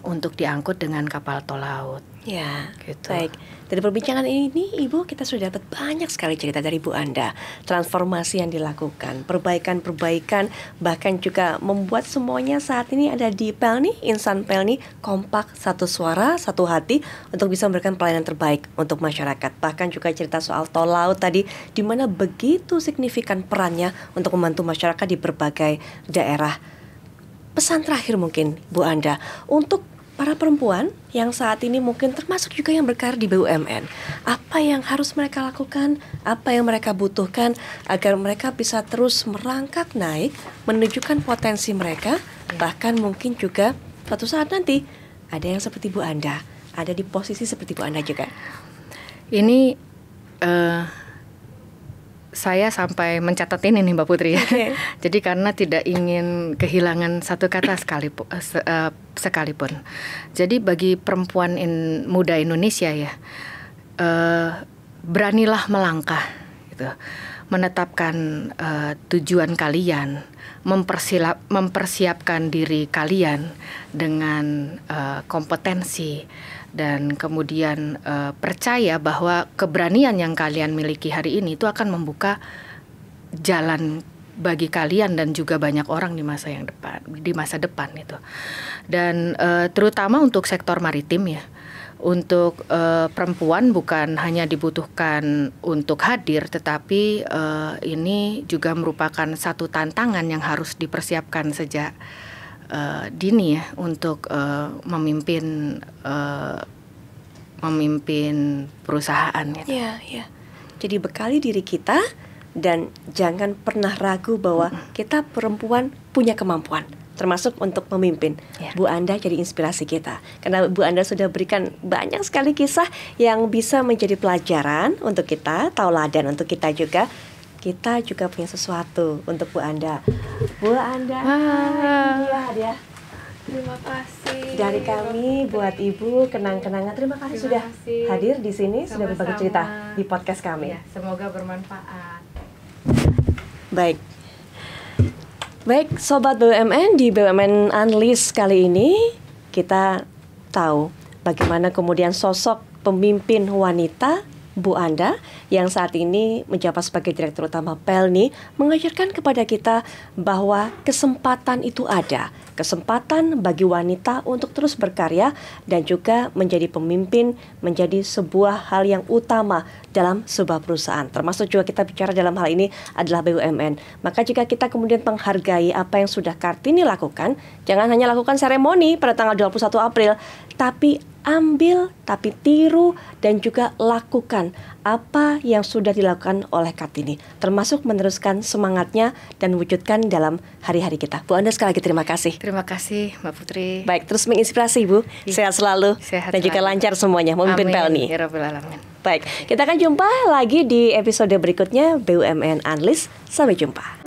untuk diangkut dengan kapal tol laut. Ya, gitu. Baik. Dari perbincangan ini, Ibu, kita sudah dapat banyak sekali cerita dari Bu Anda. Transformasi yang dilakukan, perbaikan-perbaikan, bahkan juga membuat semuanya saat ini ada di Pelni, Insan Pelni, kompak, satu suara, satu hati untuk bisa memberikan pelayanan terbaik untuk masyarakat. Bahkan juga cerita soal tol laut tadi, di mana begitu signifikan perannya untuk membantu masyarakat di berbagai daerah. Pesan terakhir mungkin, Bu Anda, untuk para perempuan yang saat ini mungkin termasuk juga yang berkarir di BUMN, apa yang harus mereka lakukan, apa yang mereka butuhkan agar mereka bisa terus merangkak naik, menunjukkan potensi mereka, bahkan mungkin juga suatu saat nanti ada yang seperti Bu Anda, ada di posisi seperti Bu Anda juga. Ini saya sampai mencatat ini nih Mbak Putri ya. Jadi karena tidak ingin kehilangan satu kata sekalipun. Jadi bagi perempuan muda Indonesia ya, beranilah melangkah gitu. Menetapkan tujuan kalian, mempersiapkan diri kalian dengan kompetensi, dan kemudian percaya bahwa keberanian yang kalian miliki hari ini itu akan membuka jalan bagi kalian dan juga banyak orang di masa depan itu. Dan terutama untuk sektor maritim ya. Untuk perempuan bukan hanya dibutuhkan untuk hadir, tetapi ini juga merupakan satu tantangan yang harus dipersiapkan sejak dini ya untuk memimpin perusahaan. Gitu. Ya. Jadi bekali diri kita dan jangan pernah ragu bahwa kita perempuan punya kemampuan, termasuk untuk memimpin. Bu Anda jadi inspirasi kita karena Bu Anda sudah berikan banyak sekali kisah yang bisa menjadi pelajaran untuk kita, tauladan untuk kita juga. Kita juga punya sesuatu untuk Bu Anda. Bu Anda, ini hadiah. Terima kasih Dari kami buat Ibu kenang-kenangan. Terima kasih sudah hadir di sini, sudah berbagi cerita di podcast kami. Ya, semoga bermanfaat. Baik, Sobat BUMN, di BUMN Unleashed kali ini kita tahu bagaimana kemudian sosok pemimpin wanita Bu Anda yang saat ini menjabat sebagai Direktur Utama Pelni mengajarkan kepada kita bahwa kesempatan itu ada. Kesempatan bagi wanita untuk terus berkarya dan juga menjadi pemimpin menjadi sebuah hal yang utama dalam sebuah perusahaan. Termasuk juga kita bicara dalam hal ini adalah BUMN. Maka jika kita kemudian menghargai apa yang sudah Kartini lakukan, jangan hanya lakukan seremoni pada tanggal 21 April, tapi ambil, tapi tiru dan juga lakukan apa yang sudah dilakukan oleh Kartini, termasuk meneruskan semangatnya dan wujudkan dalam hari-hari kita. Bu Anda sekali lagi terima kasih. Terima kasih Mbak Putri. Baik, terus menginspirasi Bu. Sehat selalu. Sehat dan juga selalu. lancar semuanya memimpin Pelni. Ya Rabbil Alamin. Baik, kita akan jumpa lagi di episode berikutnya BUMN Analyst. Sampai jumpa.